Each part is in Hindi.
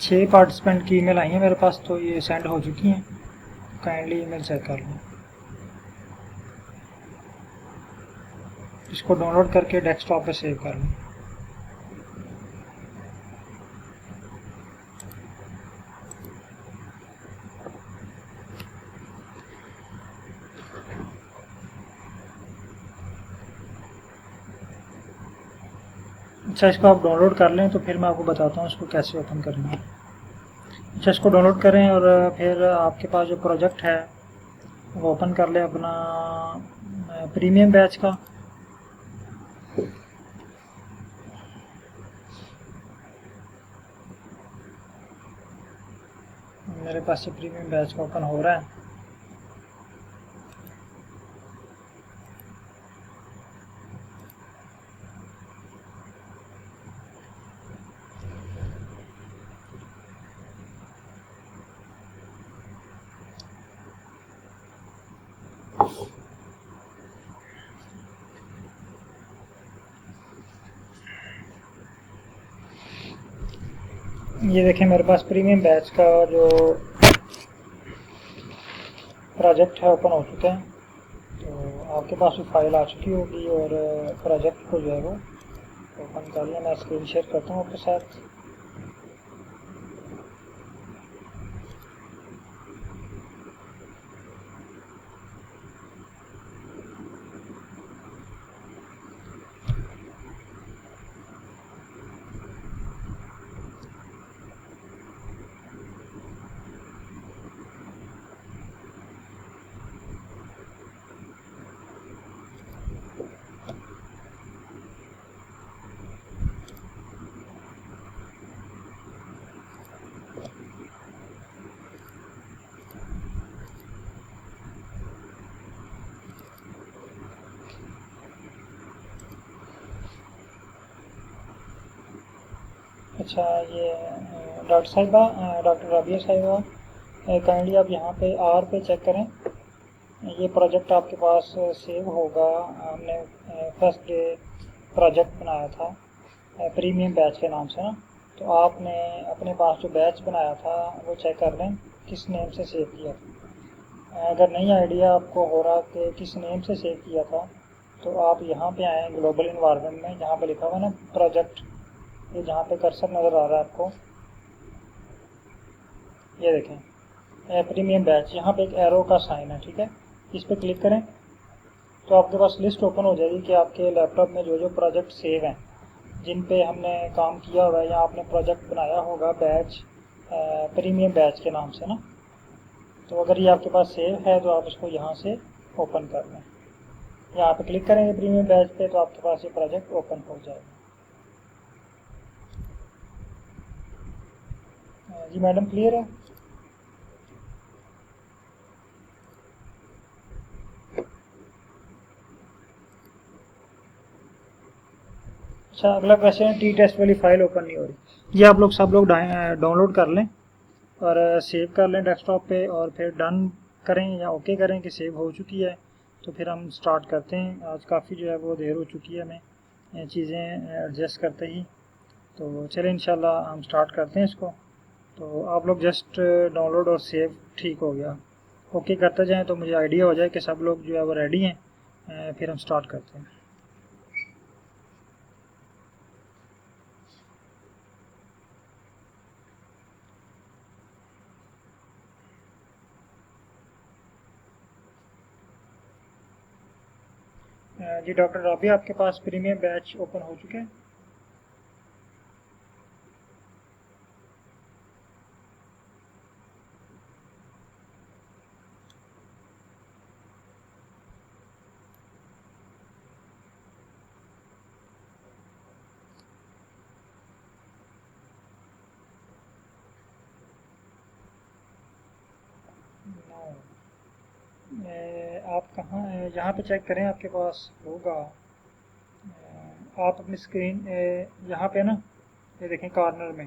6 पार्टिसिपेंट की ईमेल आई हैं मेरे पास, तो ये सेंड हो चुकी हैं। काइंडली ईमेल चेक कर लें। इसको डाउनलोड करके डेस्कटॉप पे सेव कर लें। अच्छा, इसको आप डाउनलोड कर लें तो फिर मैं आपको बताता हूँ इसको कैसे ओपन करना है। अच्छा, इसको डाउनलोड करें और फिर आपके पास जो प्रोजेक्ट है वो ओपन कर लें अपना प्रीमियम बैच का। मेरे पास से प्रीमियम बैच का ओपन हो रहा है। ये देखें, मेरे पास प्रीमियम बैच का जो प्रोजेक्ट है ओपन हो चुका है। तो आपके पास भी फाइल आ चुकी होगी और प्रोजेक्ट को जो है वो ओपन कर लिया। मैं स्क्रीन शेयर करता हूँ आपके साथ। अच्छा, ये डॉक्टर राबिया साहिबा, काइंडली आप यहाँ पे आर पे चेक करें। ये प्रोजेक्ट आपके पास सेव होगा। हमने फर्स्ट डे प्रोजेक्ट बनाया था प्रीमियम बैच के नाम से ना। तो आपने अपने पास जो बैच बनाया था वो चेक कर लें किस नेम से सेव किया था। अगर नहीं आइडिया आपको हो रहा कि किस नेम से सेव किया था, तो आप यहाँ पे आएँ ग्लोबल इन्वायरमेंट में, जहाँ पे लिखा हुआ है ना प्रोजेक्ट, ये जहाँ पे कर्सर नज़र आ रहा है आपको, ये देखें प्रीमियम बैच, यहाँ पे एक एरो का साइन है, ठीक है। इस पर क्लिक करें तो आपके पास लिस्ट ओपन हो जाएगी कि आपके लैपटॉप में जो जो प्रोजेक्ट सेव हैं, जिन पे हमने काम किया हुआ है या आपने प्रोजेक्ट बनाया होगा बैच प्रीमियम बैच के नाम से ना। तो अगर ये आपके पास सेव है तो आप इसको यहाँ से ओपन कर लें। यहाँ पे क्लिक करेंगे प्रीमियम बैच पे तो आपके पास ये प्रोजेक्ट ओपन हो जाएगा। जी मैडम, क्लियर है? अच्छा, अगला क्वेश्चन है टी टेस्ट वाली फाइल ओपन नहीं हो रही। ये आप लोग सब लोग डाउनलोड कर लें और सेव कर लें डेस्कटॉप पे और फिर डन करें या ओके करें कि सेव हो चुकी है। तो फिर हम स्टार्ट करते हैं। आज काफ़ी जो है वो देर हो चुकी है हमें चीज़ें एडजस्ट करते ही। तो चलें इंशाल्लाह हम स्टार्ट करते हैं इसको। तो आप लोग जस्ट डाउनलोड और सेव ठीक हो गया ओके करते जाएं तो मुझे आइडिया हो जाए कि सब लोग जो है वो रेडी हैं। फिर हम स्टार्ट करते हैं। जी डॉक्टर राबिया, आपके पास प्रीमियम बैच ओपन हो चुके हैं? आप कहाँ यहाँ पे चेक करें, आपके पास होगा। आप अपनी स्क्रीन यहाँ पे ना, ये देखें कॉर्नर में,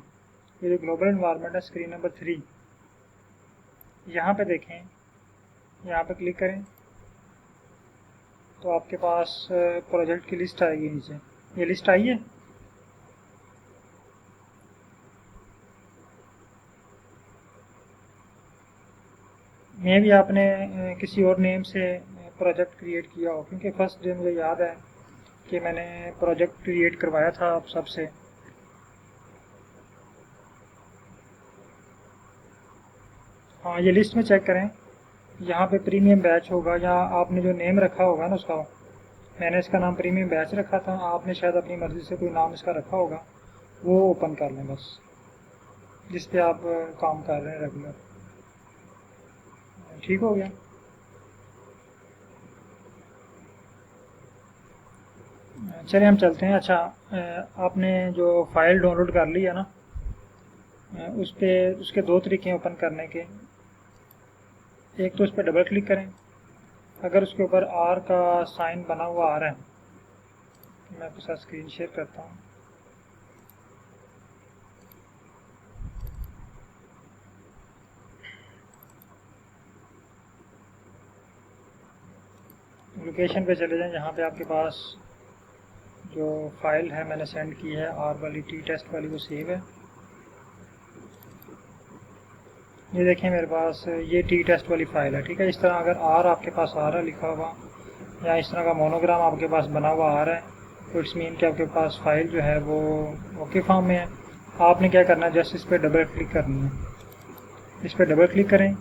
ये जो ग्लोबल इन्वायरमेंट है स्क्रीन नंबर 3, यहाँ पे देखें, यहाँ पे क्लिक करें तो आपके पास प्रोजेक्ट की लिस्ट आएगी नीचे। ये लिस्ट आई है। मे भी आपने किसी और नेम से प्रोजेक्ट क्रिएट किया हो, क्योंकि फर्स्ट डे मुझे याद है कि मैंने प्रोजेक्ट क्रिएट करवाया था आप सबसे। हाँ, ये लिस्ट में चेक करें, यहाँ पे प्रीमियम बैच होगा, या आपने जो नेम रखा होगा ना उसका, मैंने इसका नाम प्रीमियम बैच रखा था, आपने शायद अपनी मर्ज़ी से कोई नाम इसका रखा होगा, वो ओपन कर लें बस, जिस पे आप काम कर रहे हैं रेगुलर। ठीक हो गया। चलिए हम चलते हैं। अच्छा, आपने जो फाइल डाउनलोड कर ली है ना, उस पर उसके दो तरीके हैं ओपन करने के। एक तो उस पर डबल क्लिक करें, अगर उसके ऊपर आर का साइन बना हुआ आ रहा है, मैं आपके साथ स्क्रीन शेयर करता हूँ। लोकेशन पे चले जाएं जहाँ पे आपके पास जो फाइल है मैंने सेंड की है आर वाली, टी टेस्ट वाली, वो सेव है। ये देखें मेरे पास ये टी टेस्ट वाली फ़ाइल है। ठीक है, इस तरह अगर आर आपके पास आ रहा है लिखा हुआ, या इस तरह का मोनोग्राम आपके पास बना हुआ आ रहा है, तो इट्स मीन कि आपके पास फाइल जो है वो ओके फॉर्म में है। आपने क्या करना है, जस्ट इस पर डबल क्लिक करनी है। इस पर डबल क्लिक करें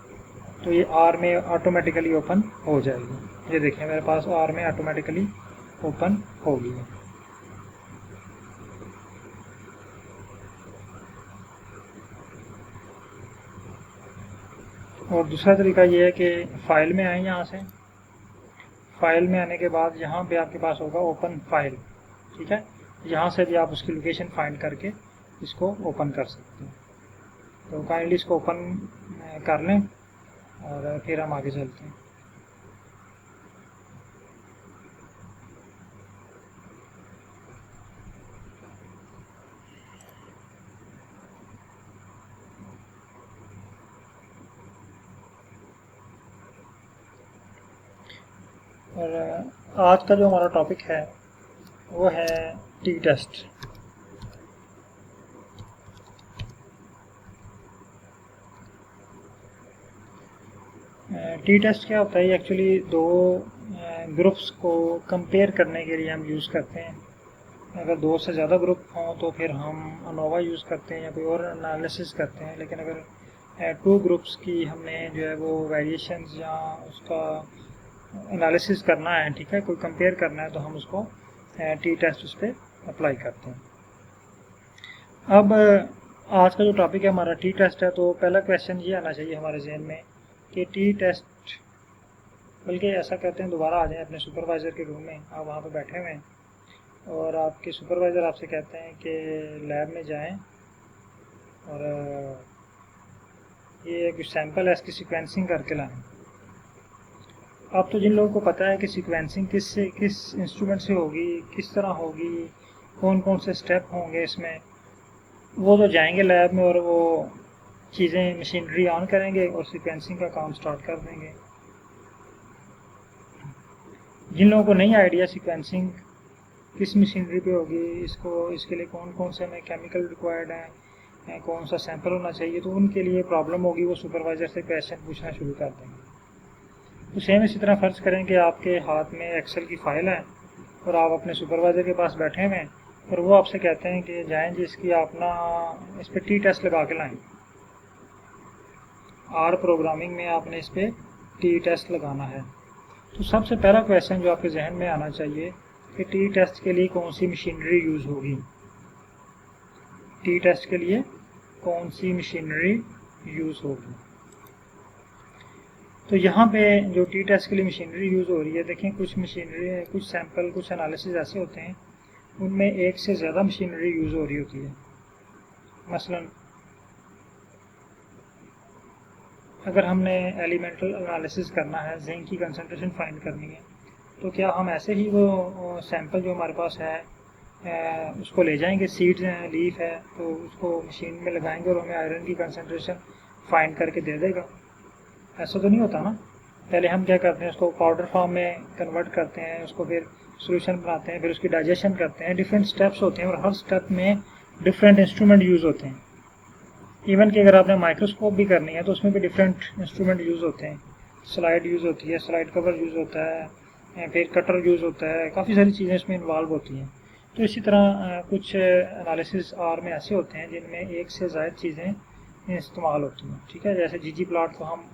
तो ये आर में ऑटोमेटिकली ओपन हो जाएगी। ये देखें मेरे पास आर में ऑटोमेटिकली ओपन हो गई है। और दूसरा तरीका ये है कि फ़ाइल में आए, यहाँ से फाइल में आने के बाद यहाँ पे आपके पास होगा ओपन फाइल। ठीक है, यहाँ से भी आप उसकी लोकेशन फाइंड करके इसको ओपन कर सकते हैं। तो काइंडली इसको ओपन कर लें और फिर हम आगे चलते हैं। और आज का जो हमारा टॉपिक है वो है टी टेस्ट। टी टेस्ट क्या होता है? एक्चुअली दो ग्रुप्स को कंपेयर करने के लिए हम यूज़ करते हैं। अगर दो से ज़्यादा ग्रुप हों तो फिर हम अनोवा यूज़ करते हैं या कोई और एनालिसिस करते हैं। लेकिन अगर टू ग्रुप्स की हमने जो है वो वेरिएशंस या उसका एनालिसिस करना है, ठीक है, कोई कंपेयर करना है, तो हम उसको टी टेस्ट उस पर अप्लाई करते हैं। अब आज का जो टॉपिक है हमारा टी टेस्ट है, तो पहला क्वेश्चन ये आना चाहिए हमारे जहन में कि टी टेस्ट, बल्कि ऐसा कहते हैं दोबारा आ जाएं अपने सुपरवाइज़र के रूम में। आप वहाँ पे बैठे हुए हैं और आपके सुपरवाइज़र आपसे कहते हैं कि लैब में जाएं और ये कुछ सैंपल है इसकी सीक्वेंसिंग करके लाएं। अब तो जिन लोगों को पता है कि सीक्वेंसिंग किस इंस्ट्रूमेंट से होगी, किस तरह होगी, कौन कौन से स्टेप होंगे इसमें, वो तो जाएंगे लैब में और वो चीज़ें मशीनरी ऑन करेंगे और सीक्वेंसिंग का काम स्टार्ट कर देंगे। जिन लोगों को नहीं आइडिया सीक्वेंसिंग किस मशीनरी पे होगी, इसके लिए कौन कौन से हमें केमिकल रिक्वायर्ड हैं, कौन सा सैंपल होना चाहिए, तो उनके लिए प्रॉब्लम होगी, वो सुपरवाइज़र से क्वेश्चन पूछना शुरू कर देंगे। तो सेम इसी तरह फ़र्ज़ करें कि आपके हाथ में एक्सेल की फ़ाइल है और आप अपने सुपरवाइज़र के पास बैठे हुए हैं और वो आपसे कहते हैं कि जाएं जी इसकी आप ना इस पर टी टेस्ट लगा के लाएं। आर प्रोग्रामिंग में आपने इस पर टी टेस्ट लगाना है। तो सबसे पहला क्वेश्चन जो आपके जहन में आना चाहिए कि टी टेस्ट के लिए कौन सी मशीनरी यूज़ होगी। टी टेस्ट के लिए कौन सी मशीनरी यूज़ होगी। तो यहाँ पे जो टी टेस्ट के लिए मशीनरी यूज़ हो रही है, देखें कुछ मशीनरी, कुछ सैंपल, कुछ एनालिसिस ऐसे होते हैं उनमें एक से ज़्यादा मशीनरी यूज़ हो रही होती है। मसलन अगर हमने एलिमेंटल एनालिसिस करना है, जिंक की कंसंट्रेशन फाइंड करनी है, तो क्या हम ऐसे ही वो सैंपल जो हमारे पास है उसको ले जाएंगे, सीड्स हैं, लीफ है, तो उसको मशीन में लगाएंगे और हमें आयरन की कंसंट्रेशन फाइंड करके दे देगा? ऐसा तो नहीं होता ना। पहले हम क्या करते हैं, उसको पाउडर फॉर्म में कन्वर्ट करते हैं, उसको फिर सोल्यूशन बनाते हैं, फिर उसकी डाइजेशन करते हैं। डिफरेंट स्टेप्स होते हैं और हर स्टेप में डिफरेंट इंस्ट्रूमेंट यूज़ होते हैं। इवन कि अगर आपने माइक्रोस्कोप भी करनी है तो उसमें भी डिफरेंट इंस्ट्रूमेंट यूज़ होते हैं। स्लाइड यूज़ होती है, स्लाइड कवर यूज़ होता है, फिर कटर यूज़ होता है, काफ़ी सारी चीज़ें इसमें इन्वॉल्व होती हैं। तो इसी तरह कुछ एनालिसिस आर में ऐसे होते हैं जिनमें एक से ज़्यादा चीज़ें इस्तेमाल होती हैं। ठीक है, जैसे ggplot को हम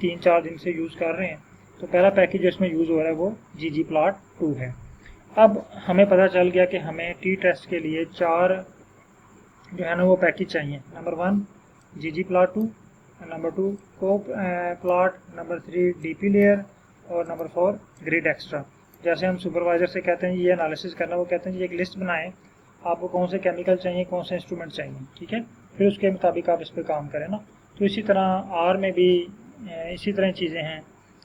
3-4 दिन से यूज़ कर रहे हैं, तो पहला पैकेज इसमें यूज़ हो रहा है वो ggplot2 है। अब हमें पता चल गया कि हमें टी टेस्ट के लिए 4 जो है ना वो पैकेज चाहिए। Number 1 ggplot2, number 2 coplot, number 3 dplayer और नंबर 4 grid extra। जैसे हम सुपरवाइजर से कहते हैं ये एनालिसिस करना, वो कहते हैं जी एक लिस्ट बनाएं, आपको कौन से केमिकल चाहिए, कौन से इंस्ट्रूमेंट चाहिए, ठीक है, फिर उसके मुताबिक आप इस पर काम करें ना। तो इसी तरह आर में भी इसी तरह चीज़ें हैं।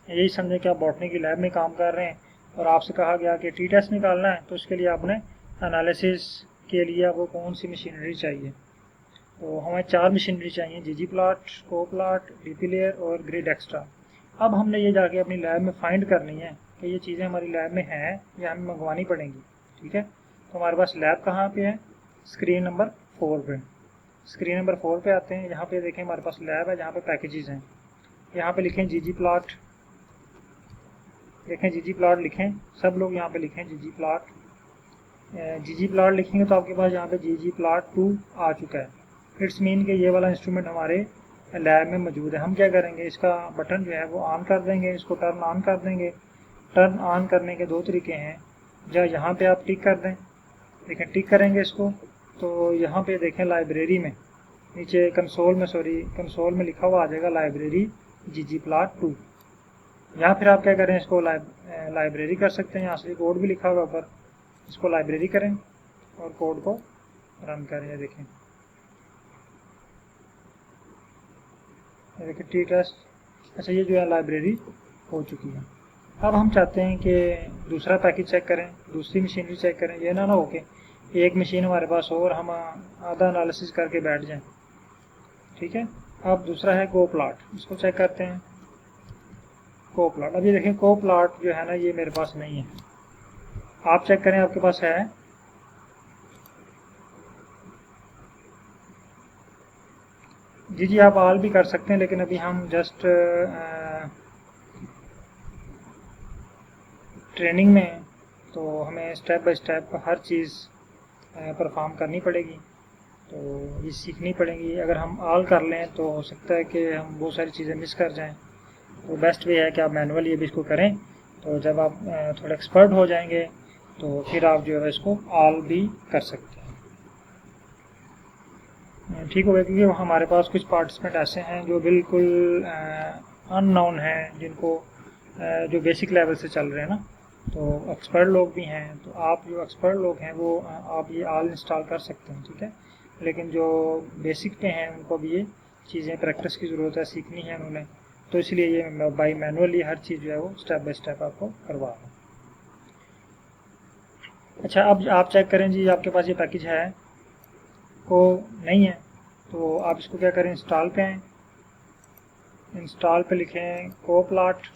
यही समझें कि आप बॉटनी की लैब में काम कर रहे हैं और आपसे कहा गया कि टी टेस्ट निकालना है, तो उसके लिए आपने एनालिसिस के लिए आपको कौन सी मशीनरी चाहिए। तो हमें 4 मशीनरी चाहिए, ggplot, coplot, dplayer और grid extra। अब हमने ये जाके अपनी लैब में फाइंड करनी है कि ये चीज़ें हमारी लैब में हैं या हमें मंगवानी पड़ेंगी। ठीक है, तो हमारे पास लैब कहाँ पे है, स्क्रीन नंबर 4 पे। स्क्रीन नंबर 4 पे आते हैं, यहाँ पे देखें हमारे पास लैब है जहाँ पे पैकेजेस हैं। यहाँ पे लिखें ggplot, देखें ggplot लिखें, सब लोग यहाँ पे लिखें ggplot। ggplot लिखेंगे तो आपके पास यहाँ पे ggplot2 आ चुका है। इट्स मीन कि ये वाला इंस्ट्रूमेंट हमारे लैब में मौजूद है। हम क्या करेंगे, इसका बटन जो है वो ऑन कर देंगे, इसको टर्न ऑन कर देंगे। टर्न ऑन करने के 2 तरीके हैं, या यहाँ पे आप टिक कर दें, देखें टिक करेंगे इसको तो यहाँ पे देखें लाइब्रेरी में नीचे कंसोल में लिखा हुआ आ जाएगा लाइब्रेरी ggplot2। या फिर आप क्या करें, इसको लाइब्रेरी कर सकते हैं, यहाँ से कोड भी लिखा हुआ ऊपर, इसको लाइब्रेरी करें और कोड को रन करें। ये देखें, देखिए टी टेस्ट। अच्छा, ये जो है लाइब्रेरी हो चुकी है। अब हम चाहते हैं कि दूसरा पैकेज चेक करें, दूसरी मशीनरी चेक करें। ये ना हो कि एक मशीन हमारे पास हो और हम आधा एनालिसिस करके बैठ जाएं। ठीक है, अब दूसरा है coplot, इसको चेक करते हैं। coplot, अब ये देखें coplot जो है ना ये मेरे पास नहीं है, आप चेक करें आपके पास है। जी आप ऑल भी कर सकते हैं, लेकिन अभी हम जस्ट ट्रेनिंग में, तो हमें step by step her cheese perform करनी पड़ेगी, तो ये सीखनी पड़ेगी। अगर हम ऑल कर लें तो हो सकता है कि हम बहुत सारी चीज़ें मिस कर जाएं। तो बेस्ट वे है कि आप मैनुअली ये भी इसको करें, तो जब आप थोड़ा एक्सपर्ट हो जाएंगे तो फिर आप जो है इसको ऑल भी कर सकते हैं। ठीक हो गया, क्योंकि हमारे पास कुछ पार्टिसिपेंट ऐसे हैं जो बिल्कुल अननोन हैं, जिनको जो बेसिक लेवल से चल रहे हैं ना, तो एक्सपर्ट लोग भी हैं। तो आप जो एक्सपर्ट लोग हैं वो आप ये ऑल इंस्टॉल कर सकते हैं, ठीक है, लेकिन जो बेसिक पे हैं उनको भी ये चीज़ें प्रैक्टिस की ज़रूरत है, सीखनी है उन्होंने। तो इसलिए ये बाई मैनुअली हर चीज़ जो है वो स्टेप बाय स्टेप आपको करवा रहा हूँ। अच्छा, अब आप चेक करें जी आपके पास ये पैकेज है को नहीं है, तो आप इसको क्या करें, इंस्टॉल पे आएँ, इंस्टॉल पे लिखें coplot,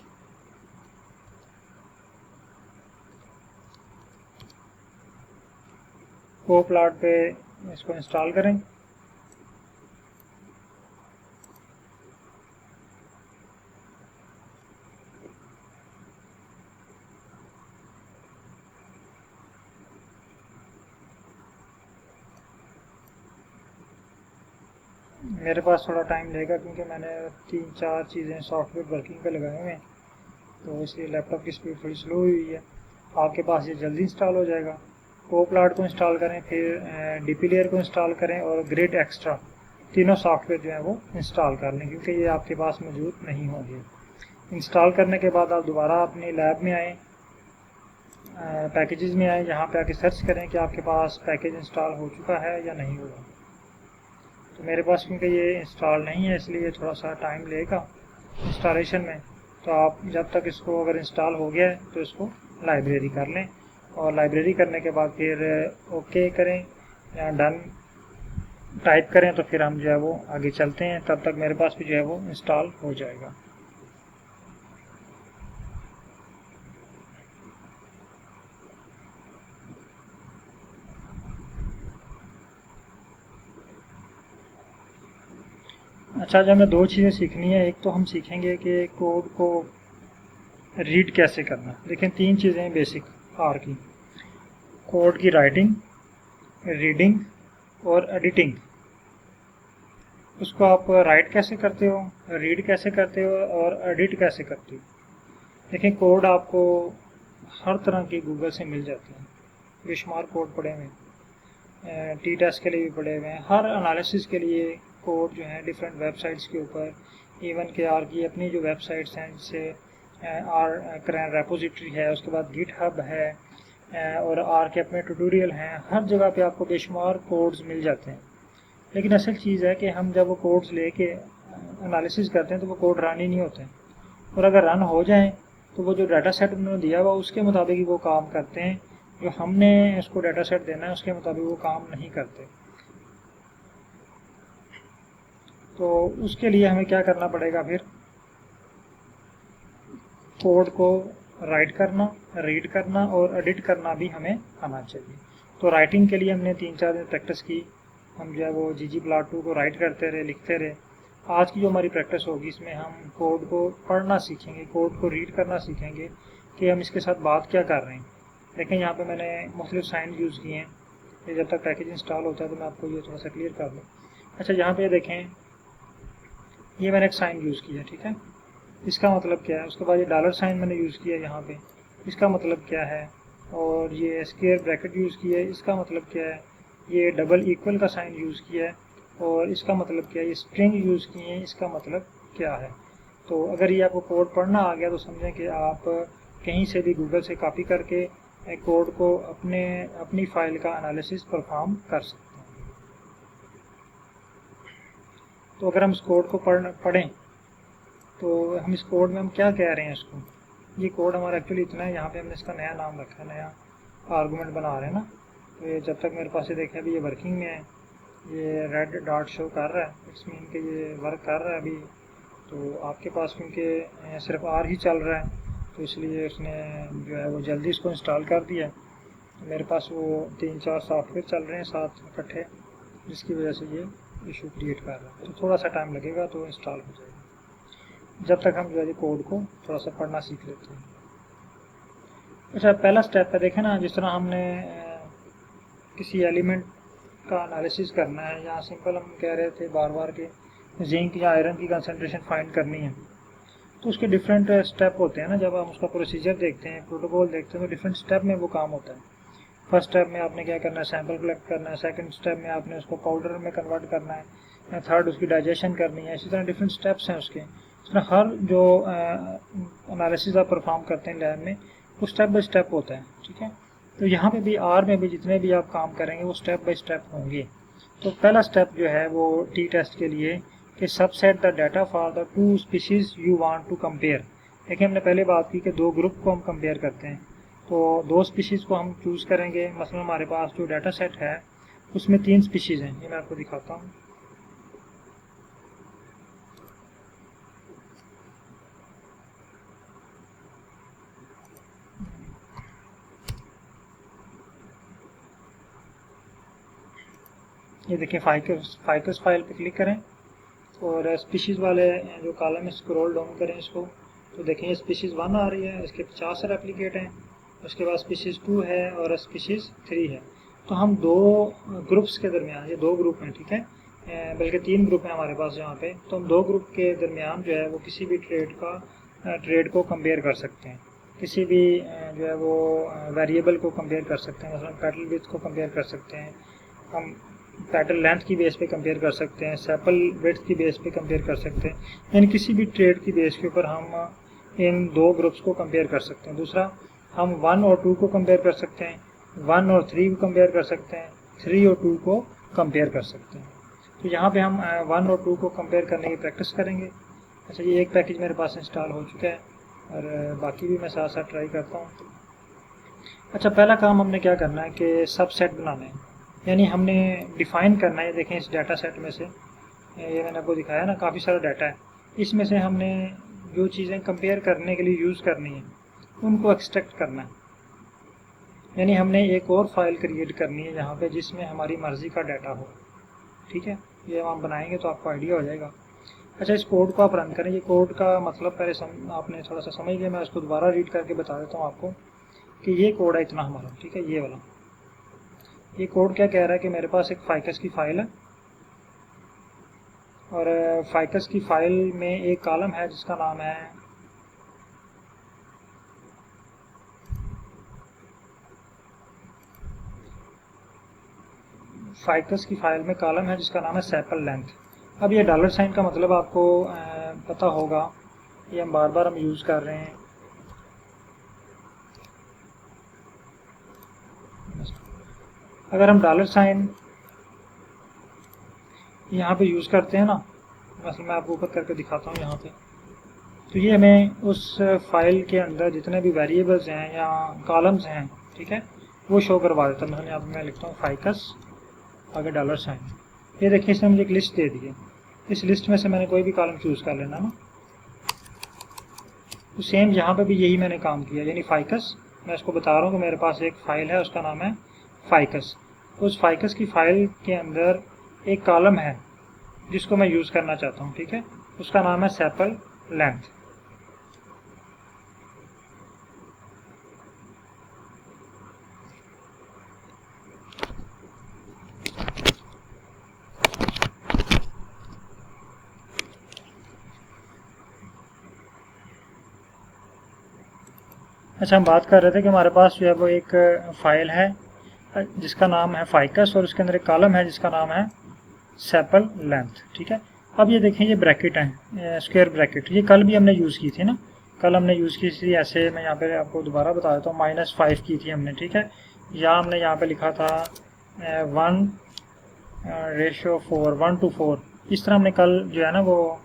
coplot पे इसको इंस्टॉल करें। मेरे पास थोड़ा टाइम लगेगा क्योंकि मैंने 3-4 चीज़ें सॉफ्टवेयर वर्किंग पे लगाए हुए हैं, तो इसलिए लैपटॉप की स्पीड थोड़ी स्लो हुई है। आपके पास ये जल्दी इंस्टॉल हो जाएगा। coplot को इंस्टॉल करें, फिर dplayer को इंस्टॉल करें और grid extra, तीनों सॉफ्टवेयर जो है वो इंस्टॉल कर लें, क्योंकि ये आपके पास मौजूद नहीं होंगे। इंस्टॉल करने के बाद आप दोबारा अपनी लैब में आएँ, पैकेजेस में आएँ, यहाँ पे आके सर्च करें कि आपके पास पैकेज इंस्टॉल हो चुका है या नहीं हुआ। तो मेरे पास क्योंकि ये इंस्टॉल नहीं है इसलिए थोड़ा सा टाइम लेगा इंस्टॉलेशन में। तो आप जब तक इसको अगर इंस्टॉल हो गया है तो इसको लाइब्रेरी कर लें, और लाइब्रेरी करने के बाद फिर ओके करें या डन टाइप करें, तो फिर हम जो है वो आगे चलते हैं। तब तक मेरे पास भी जो है वो इंस्टॉल हो जाएगा। अच्छा, आज हमें दो चीज़ें सीखनी है। एक तो हम सीखेंगे कि कोड को रीड कैसे करना। देखें, तीन चीज़ें हैं बेसिक आर की: कोड की राइटिंग, रीडिंग और एडिटिंग। उसको आप राइट कैसे करते हो, रीड कैसे करते हो और एडिट कैसे करते हो। देखें, कोड आपको हर तरह की गूगल से मिल जाते हैं। बेशुमार कोड पड़े हुए हैं, टी टेस्ट के लिए भी पड़े हुए हैं, हर एनालिसिस के लिए कोड जो है डिफरेंट वेबसाइट्स के ऊपर। इवन के आर की अपनी जो वेबसाइट्स हैं, जैसे आर क्रैन रेपोजिटरी है, उसके बाद गिटहब है, और आर के अपने ट्यूटोरियल हैं। हर जगह पे आपको बेशुमार कोड्स मिल जाते हैं। लेकिन असल चीज़ है कि हम जब वो कोड्स लेके एनालिसिस करते हैं तो वो कोड रन ही नहीं होते हैं, और अगर रन हो जाएं तो वो जो डाटा सेट उन्होंने दिया हुआ उसके मुताबिक ही वो काम करते हैं। जो हमने उसको डाटा सेट देना है उसके मुताबिक वो काम नहीं करते। तो उसके लिए हमें क्या करना पड़ेगा फिर? कोड को राइट करना, रीड करना और एडिट करना भी हमें आना चाहिए। तो राइटिंग के लिए हमने 3-4 दिन प्रैक्टिस की। हम जो है वो ggplot2 को राइट करते रहे, लिखते रहे। आज की जो हमारी प्रैक्टिस होगी इसमें हम कोड को पढ़ना सीखेंगे, कोड को रीड करना सीखेंगे कि हम इसके साथ बात क्या कर रहे हैं। देखें, यहाँ पे मैंने मुख्तलिफ साइन यूज़ किए हैं। ये जब तक पैकेज इंस्टॉल होता है तो मैं आपको ये थोड़ा सा क्लियर कर दूँ। अच्छा, यहाँ पे देखें, ये मैंने एक साइन यूज़ किया, ठीक है। इसका मतलब क्या है? उसके बाद ये डॉलर साइन मैंने यूज़ किया यहाँ पे, इसका मतलब क्या है? और ये स्क्वायर ब्रैकेट यूज़ किया है, इसका मतलब क्या है? ये डबल इक्वल का साइन यूज़ किया है और इसका मतलब क्या है? ये स्ट्रिंग यूज़ किए हैं, इसका मतलब क्या है? तो अगर ये आपको कोड पढ़ना आ गया तो समझें कि आप कहीं से भी गूगल से कॉपी करके कोड को अपनी फाइल का एनालिसिस परफॉर्म कर सकते हैं। तो अगर हम इस कोड को पढ़ें तो हम इस कोड में हम क्या कह रहे हैं इसको। ये कोड हमारा एक्चुअली इतना है, यहाँ पे हमने इसका नया नाम रखा है, नया आर्गूमेंट बना रहे हैं ना। तो ये जब तक मेरे पास ये देखें अभी ये वर्किंग में है, ये रेड डॉट शो कर रहा है, इट्स मीन कि ये वर्क कर रहा है अभी। तो आपके पास क्योंकि सिर्फ आर ही चल रहा है तो इसलिए उसने जो है वो जल्दी इसको इंस्टॉल कर दिया। तो मेरे पास वो 3-4 सॉफ्टवेयर चल रहे हैं साथ इकट्ठे, जिसकी वजह से ये इशू क्रिएट कर रहा है। तो थोड़ा सा टाइम लगेगा तो इंस्टॉल हो जाएगा, जब तक हम जो है कोड को थोड़ा सा पढ़ना सीख लेते हैं। अच्छा, पहला स्टेप है, देखें ना, जिस तरह हमने किसी एलिमेंट का एनालिसिस करना है, या सिंपल हम कह रहे थे बार बार के जिंक या आयरन की कंसंट्रेशन फाइंड करनी है, तो उसके डिफरेंट स्टेप होते हैं ना। जब हम उसका प्रोसीजर देखते हैं, प्रोटोकॉल देखते हैं, तो डिफरेंट स्टेप में वो काम होता है। फर्स्ट स्टेप में आपने क्या करना है? सैंपल कलेक्ट करना है। सेकंड स्टेप में आपने उसको पाउडर में कन्वर्ट करना है। थर्ड उसकी डाइजेशन करनी है। इसी तरह डिफरेंट स्टेप्स हैं उसके। इस तरह हर जो एनालिसिस आप परफॉर्म करते हैं लैब में, वो स्टेप बाय स्टेप होता है, ठीक है। तो यहाँ पे भी आर में भी जितने भी आप काम करेंगे वो स्टेप बाय स्टेप होंगे। तो पहला स्टेप जो है वो टी टेस्ट के लिए कि subset the data for the 2 species you want to compare. देखिए, हमने पहले बात की कि 2 ग्रुप को हम कंपेयर करते हैं। तो 2 स्पीशीज़ को हम चूज़ करेंगे। मसलन हमारे पास जो डाटा सेट है उसमें 3 स्पीशीज़ हैं, ये मैं आपको दिखाता हूँ। ये देखिए, फाइकस फाइल पे क्लिक करें और स्पीशीज़ वाले जो कॉलम में स्क्रॉल डाउन करें इसको, तो देखें ये स्पीशीज़ 1 आ रही है, इसके 50 रेप्लिकेट हैं। उसके बाद स्पीशीज़ 2 है और स्पीशीज़ 3 है। तो हम 2 ग्रुप्स के दरमियान, ये 2 ग्रुप हैं, ठीक है, बल्कि 3 ग्रुप हैं हमारे पास यहाँ पे। तो हम 2 ग्रुप के दरमियान जो है वो किसी भी ट्रेड को कंपेयर कर सकते हैं। किसी भी जो है वो वेरिएबल को कंपेयर कर सकते हैं। मतलब पेटल विड्थ को कंपेयर कर सकते हैं, हम पेटल लेंथ की बेस पे कंपेयर कर सकते हैं, सेपल विड्थ की बेस पे कंपेयर कर सकते हैं। यानी किसी भी ट्रेड की बेस के ऊपर हम इन 2 ग्रुप्स को कंपेयर कर सकते हैं। दूसरा, हम 1 और 2 को कंपेयर कर सकते हैं, 1 और 3 को कंपेयर कर सकते हैं, 3 और 2 को कंपेयर कर सकते हैं। तो यहाँ पे हम 1 और 2 को कंपेयर करने की प्रैक्टिस करेंगे। अच्छा, ये एक पैकेज मेरे पास इंस्टॉल हो चुका है और बाकी भी मैं साथ साथ ट्राई करता हूँ। अच्छा, पहला काम हमने क्या करना है कि सबसेट बनाना है, यानी हमने डिफ़ाइन करना है। देखें, इस डाटा सेट में से, ये मैंने आपको दिखाया ना, काफ़ी सारा डाटा है। इसमें से हमने जो चीज़ें कंपेयर करने के लिए यूज़ करनी है उनको एक्सट्रैक्ट करना है। यानी हमने एक और फाइल क्रिएट करनी है यहाँ पे जिसमें हमारी मर्ज़ी का डाटा हो, ठीक है। ये हम बनाएंगे तो आपको आइडिया हो जाएगा। अच्छा, इस कोड को आप रन करें। ये कोड का मतलब पहले आपने थोड़ा सा समझ लिया, मैं उसको दोबारा रीड करके बता देता हूँ आपको कि ये कोड है इतना हमारा, ठीक है। ये वाला ये कोड क्या कह रहा है कि मेरे पास एक फाइकस की फ़ाइल है और फाइकस की फ़ाइल में एक कॉलम है जिसका नाम है फाइकस की फ़ाइल में कॉलम है जिसका नाम है सैपल लेंथ। अब ये डॉलर साइन का मतलब आपको पता होगा, ये हम बार बार यूज़ कर रहे हैं। अगर हम डॉलर साइन यहाँ पे यूज़ करते हैं ना, मतलब मैं आपको ऊपर करके दिखाता हूँ यहाँ पे, तो ये हमें उस फाइल के अंदर जितने भी वेरिएबल्स हैं या कॉलम्स हैं, ठीक है, वो शो करवा देता है। मतलब यहाँ पे मैं लिखता हूँ फाइकस आगे डॉलर साइन। ये देखिए इसने मुझे एक लिस्ट दे दी है। इस लिस्ट में से मैंने कोई भी कॉलम चूज़ कर लेना ना। तो सेम यहाँ पे भी यही मैंने काम किया, यानी फाइकस, मैं इसको बता रहा हूँ कि मेरे पास एक फ़ाइल है, उसका नाम है फाइकस। उस फाइकस की फ़ाइल के अंदर एक कॉलम है जिसको मैं यूज़ करना चाहता हूँ, ठीक है, उसका नाम है सैपल लेंथ। अच्छा, हम बात कर रहे थे कि हमारे पास जो है वो एक फ़ाइल है जिसका नाम है फाइकस और उसके अंदर एक कॉलम है जिसका नाम है सैपल लेंथ, ठीक है। अब ये देखें, ये ब्रैकेट हैं, स्क्वायर ब्रैकेट, ये कल भी हमने यूज़ की थी ना। कल हमने यूज़ की थी ऐसे, मैं यहाँ पे आपको दोबारा बता देता हूँ, -5 की थी हमने, ठीक है। या हमने यहाँ पे लिखा था 1:4, 1:4, इस तरह हमने कल जो है ना वो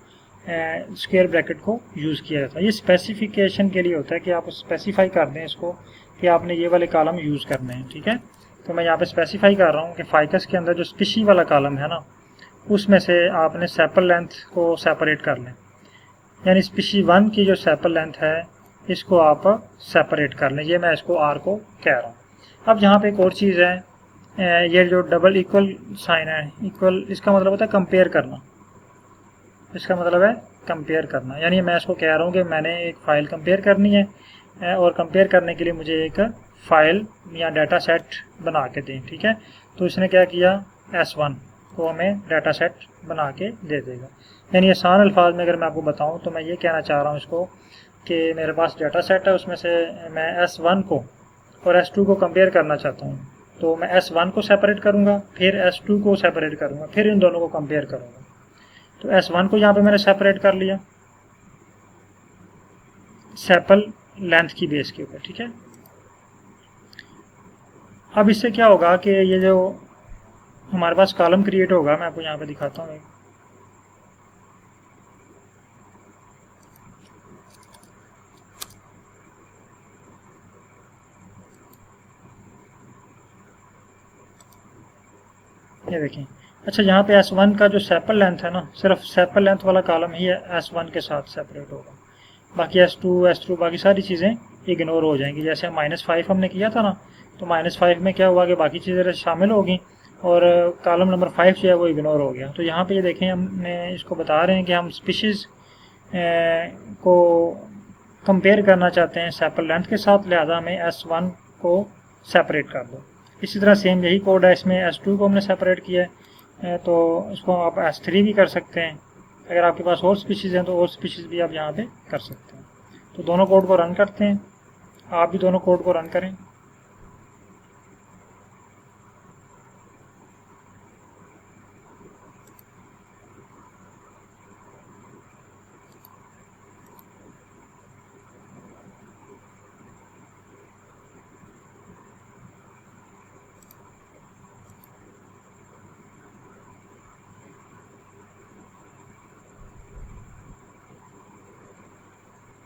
स्क्वायर ब्रैकेट को यूज़ किया था। ये स्पेसिफिकेशन के लिए होता है कि आप स्पेसिफाई कर दें इसको कि आपने ये वाले कॉलम यूज़ करने हैं, ठीक है। तो मैं यहाँ पे स्पेसिफाई कर रहा हूँ कि फाइकस के अंदर जो स्पेशी वाला कॉलम है ना, उसमें से आपने सैपल लेंथ को सेपरेट कर लें, यानी स्पीशी 1 की जो सैपल लेंथ है इसको आप सेपरेट कर लें। ये मैं इसको आर को कह रहा हूँ। अब यहाँ पे एक और चीज़ है, ये जो डबल इक्वल साइन है, इक्वल, इसका मतलब होता है कंपेयर करना। इसका मतलब है कंपेयर करना, यानी मैं इसको कह रहा हूँ कि मैंने एक फ़ाइल कंपेयर करनी है और कंपेयर करने के लिए मुझे एक फ़ाइल या डाटा सेट बना के दें, ठीक है। तो इसने क्या किया, S1 को हमें डाटा सेट बना के दे देगा। यानी आसान अल्फाज में अगर मैं आपको बताऊं तो मैं ये कहना चाह रहा हूँ इसको कि मेरे पास डाटा सेट है, उसमें से मैं S1 को और S2 को कंपेयर करना चाहता हूँ। तो मैं S1 को सेपरेट करूँगा, फिर S2 को सेपरेट करूँगा, फिर इन दोनों को कंपेयर करूँगा। तो S1 को यहाँ पे मैंने सेपरेट कर लिया सैपल लेंथ की बेस के ऊपर, ठीक है। अब इससे क्या होगा कि ये जो हमारे पास कॉलम क्रिएट होगा, मैं आपको यहाँ पे दिखाता हूँ। ये देखें, अच्छा यहाँ पे S1 का जो सैपल लेंथ है ना, सिर्फ सैपल लेंथ वाला कॉलम ही S1 के साथ सेपरेट होगा, बाकी S2, S3 बाकी सारी चीज़ें इग्नोर हो जाएंगी। जैसे -5 हमने किया था ना, तो -5 में क्या हुआ कि बाकी चीज़ें शामिल होगी और कॉलम नंबर 5 जो है वो इग्नोर हो गया। तो यहाँ पे ये देखें, हमने इसको बता रहे हैं कि हम स्पीशीज़ को कंपेयर करना चाहते हैं सैपल लेंथ के साथ, लिहाजा हमें S1 को सेपरेट कर दो। इसी तरह सेम यही कोड है, इसमें S2 को हमने सेपरेट किया है, तो इसको आप S3 भी कर सकते हैं। अगर आपके पास और स्पीशीज़ हैं तो और स्पीशीज़ भी आप यहाँ पे कर सकते हैं। तो दोनों कोड को रन करते हैं, आप भी दोनों कोड को रन करें।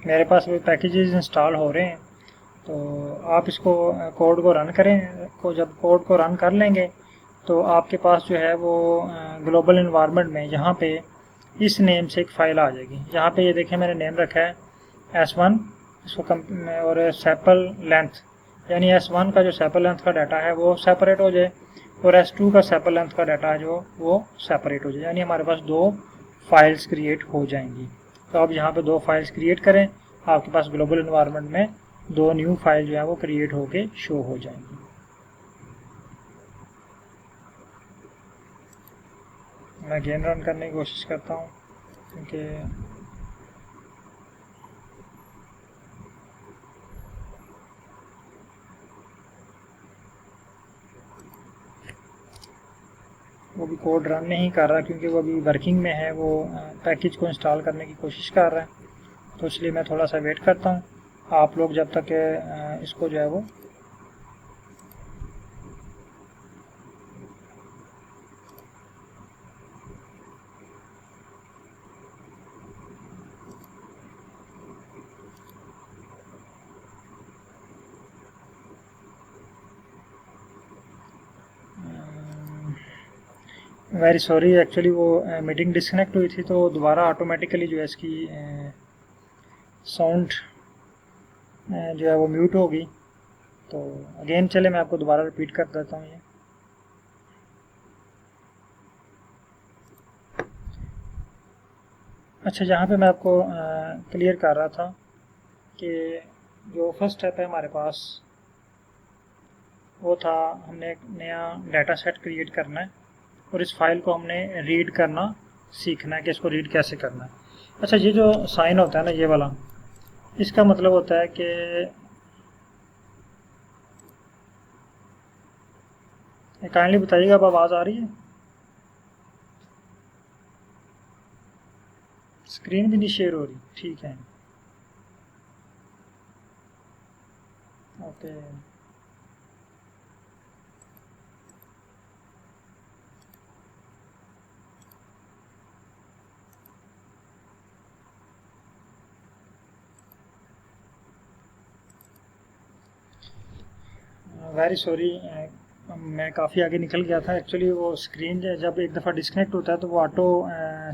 मेरे पास भी पैकेजेस इंस्टॉल हो रहे हैं, तो आप इसको कोड को रन करें। जब कोड को रन कर लेंगे तो आपके पास जो है वो ग्लोबल इन्वायरमेंट में यहाँ पे इस नेम से एक फ़ाइल आ जाएगी। यहाँ पे ये देखें, मैंने नेम रखा है S1, इसको और सैपल लेंथ, यानी S1 का जो सैपल लेंथ का डाटा है वो सेपरेट हो जाए और S2 का सैपल लेंथ का डाटा है जो वो सेपरेट हो जाए, यानी हमारे पास दो फाइल्स क्रिएट हो जाएंगी। तो आप यहाँ पे 2 फाइल्स क्रिएट करें, आपके पास ग्लोबल एनवायरनमेंट में 2 न्यू फाइल जो है वो क्रिएट होके शो हो जाएंगी। मैं अगेन रन करने की कोशिश करता हूँ क्योंकि वो भी कोड रन नहीं कर रहा क्योंकि वो अभी वर्किंग में है, वो पैकेज को इंस्टॉल करने की कोशिश कर रहा है। तो इसलिए मैं थोड़ा सा वेट करता हूँ, आप लोग जब तक इसको जो है वो वेरी सॉरी, एक्चुअली वो मीटिंग डिस्कनेक्ट हुई थी तो दोबारा ऑटोमेटिकली जो है इसकी साउंड जो है वो म्यूट होगी। तो अगेन चले मैं आपको दोबारा रिपीट कर देता हूँ ये। अच्छा, जहाँ पे मैं आपको क्लियर कर रहा था कि जो फर्स्ट स्टेप है हमारे पास वो था, हमने एक नया डाटा सेट क्रिएट करना है और इस फाइल को हमने रीड करना सीखना है कि इसको रीड कैसे करना है। अच्छा, ये जो साइन होता है ना ये वाला, इसका मतलब होता है कि काइंडली बताइएगा अब आवाज़ आ रही है? स्क्रीन भी नहीं शेयर हो रही, ठीक है, ओके। वेरी सॉरी, मैं काफ़ी आगे निकल गया था। एक्चुअली वो स्क्रीन जब एक दफ़ा डिस्कनेक्ट होता है तो वो ऑटो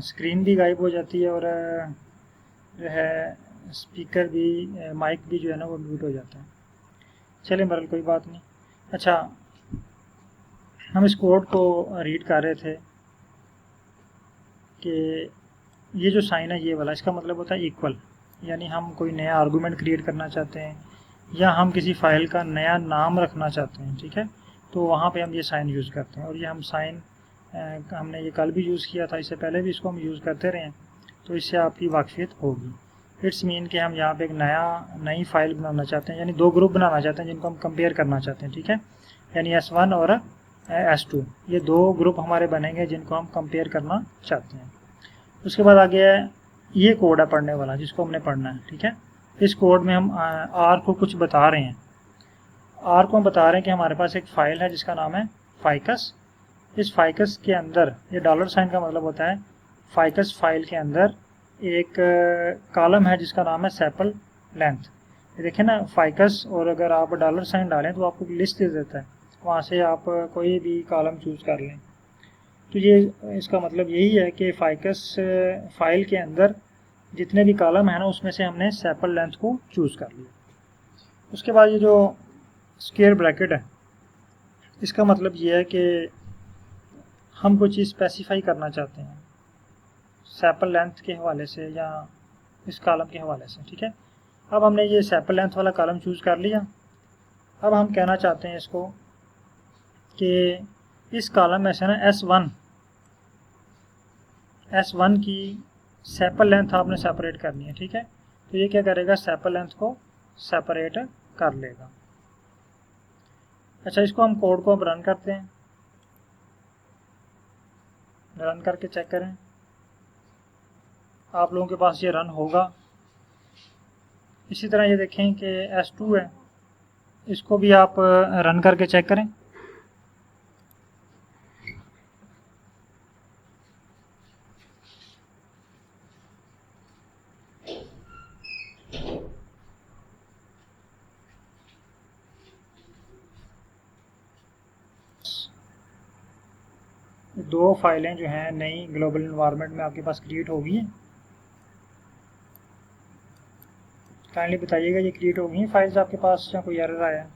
स्क्रीन भी गायब हो जाती है और जो है स्पीकर भी, माइक भी जो है ना वो म्यूट हो जाता है। चलिए बहरहाल कोई बात नहीं। अच्छा, हम इस कोड को रीड कर रहे थे कि ये जो साइन है ये वाला, इसका मतलब होता है इक्वल, यानी हम कोई नया आर्गूमेंट क्रिएट करना चाहते हैं या हम किसी फाइल का नया नाम रखना चाहते हैं, ठीक है, तो वहाँ पे हम ये साइन यूज़ करते हैं। और ये हम साइन हमने ये कल भी यूज़ किया था, इससे पहले भी इसको हम यूज़ करते रहे हैं, तो इससे आपकी वाकफियत होगी। इट्स मीन कि हम यहाँ पे एक नई फाइल बनाना चाहते हैं, यानी 2 ग्रुप बनाना चाहते हैं जिनको हम कंपेयर करना चाहते हैं, ठीक है, यानी S1 और S2, ये 2 ग्रुप हमारे बनेंगे जिनको हम कंपेयर करना चाहते हैं। उसके बाद आगे ये कोड है पढ़ने वाला जिसको हमने पढ़ना है, ठीक है। इस कोड में हम आर को कुछ बता रहे हैं, आर को हम बता रहे हैं कि हमारे पास एक फ़ाइल है जिसका नाम है फाइकस। इस फाइकस के अंदर, ये डॉलर साइन का मतलब होता है फाइकस फाइल के अंदर एक कॉलम है जिसका नाम है सैपल लेंथ। ये देखें ना फाइकस, और अगर आप डॉलर साइन डालें तो आपको लिस्ट दे देता है, वहाँ से आप कोई भी कॉलम चूज़ कर लें। तो ये इसका मतलब यही है कि फाइकस फाइल के अंदर जितने भी कॉलम है ना उसमें से हमने सैपल लेंथ को चूज़ कर लिया। उसके बाद ये जो स्क्वायर ब्रैकेट है, इसका मतलब ये है कि हम कोई चीज़ स्पेसिफाई करना चाहते हैं सैपल लेंथ के हवाले से या इस कॉलम के हवाले से, ठीक है। अब हमने ये सैपल लेंथ वाला कॉलम चूज़ कर लिया। अब हम कहना चाहते हैं इसको कि इस कॉलम में से ना S1 की सैपल लेंथ आपने सेपरेट करनी है, ठीक है। तो ये क्या करेगा, सैपल लेंथ को सेपरेट कर लेगा। अच्छा, इसको हम कोड को अब रन करते हैं, रन करके चेक करें, आप लोगों के पास ये रन होगा। इसी तरह ये देखें कि S2 है, इसको भी आप रन करके चेक करें। दो फाइलें जो हैं नई ग्लोबल इन्वायरमेंट में आपके पास क्रिएट हो गई हैं। काइंडली बताइएगा ये क्रिएट हो गई हैं फाइल्स आपके पास या कोई एरर आया है?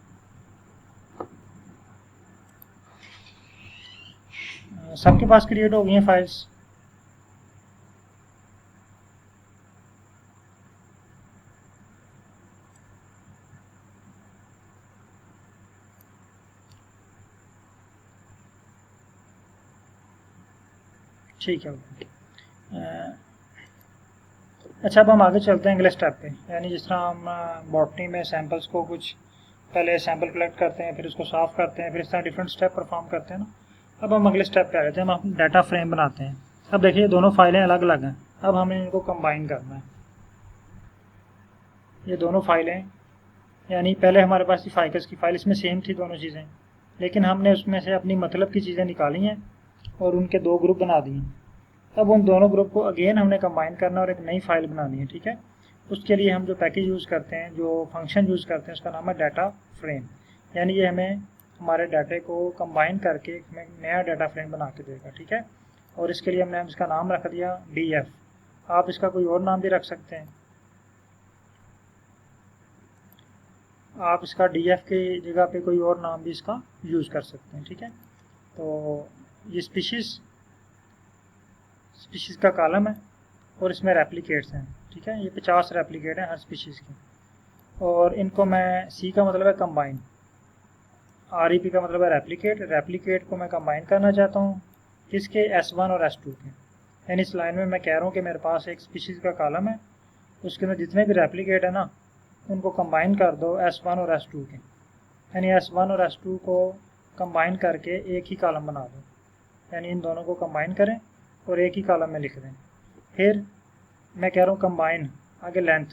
सबके पास क्रिएट हो गई हैं फाइल्स? ठीक है। अच्छा, अब हम आगे चलते हैं अगले स्टेप पे, यानी जिस तरह हम बॉटनी में सैंपल्स को कुछ पहले सैंपल कलेक्ट करते हैं, फिर उसको साफ़ करते हैं, फिर इस तरह डिफरेंट स्टेप परफॉर्म करते हैं ना। अब हम अगले स्टेप पे आ जाते हैं, हम डाटा फ्रेम बनाते हैं। अब देखिए दोनों फाइलें अलग अलग हैं, अब हमें इनको कंबाइन करना है। ये दोनों फाइलें, यानी पहले हमारे पास थी फाइकस की फाइल, इसमें सेम थी दोनों चीज़ें, लेकिन हमने उसमें से अपनी मतलब की चीज़ें निकाली हैं और उनके दो ग्रुप बना दिए। अब उन दोनों ग्रुप को अगेन हमने कंबाइन करना और एक नई फाइल बनानी है, ठीक है। उसके लिए हम जो पैकेज यूज़ करते हैं, जो फंक्शन यूज़ करते हैं, उसका नाम है डाटा फ्रेम, यानी ये हमें हमारे डाटे को कंबाइन करके एक नया डाटा फ्रेम बना के देगा, ठीक है। और इसके लिए हमने इसका नाम रख दिया DF। आप इसका कोई और नाम भी रख सकते हैं, आप इसका DF की जगह पे कोई और नाम भी इसका यूज़ कर सकते हैं, ठीक है। तो ये स्पीशीज़ का कॉलम है और इसमें रेप्लिकेट्स हैं, ठीक है। ये 50 रेप्लिकेट हैं हर स्पीशीज़ के, और इनको मैं C का मतलब है कंबाइन, REP का मतलब है रेप्लिकेट को मैं कंबाइन करना चाहता हूँ किसके, S1 और S2 के। यानी इस लाइन में मैं कह रहा हूँ कि मेरे पास एक स्पीशीज़ का कॉलम है, उसके अंदर जितने भी रेप्लिकेट है ना, उनको कंबाइन कर दो S1 और S2 के, यानी S1 और S2 को कंबाइन करके एक ही कॉलम बना दो, यानी इन दोनों को कंबाइन करें और एक ही कॉलम में लिख दें। फिर मैं कह रहा हूँ कंबाइन, आगे लेंथ,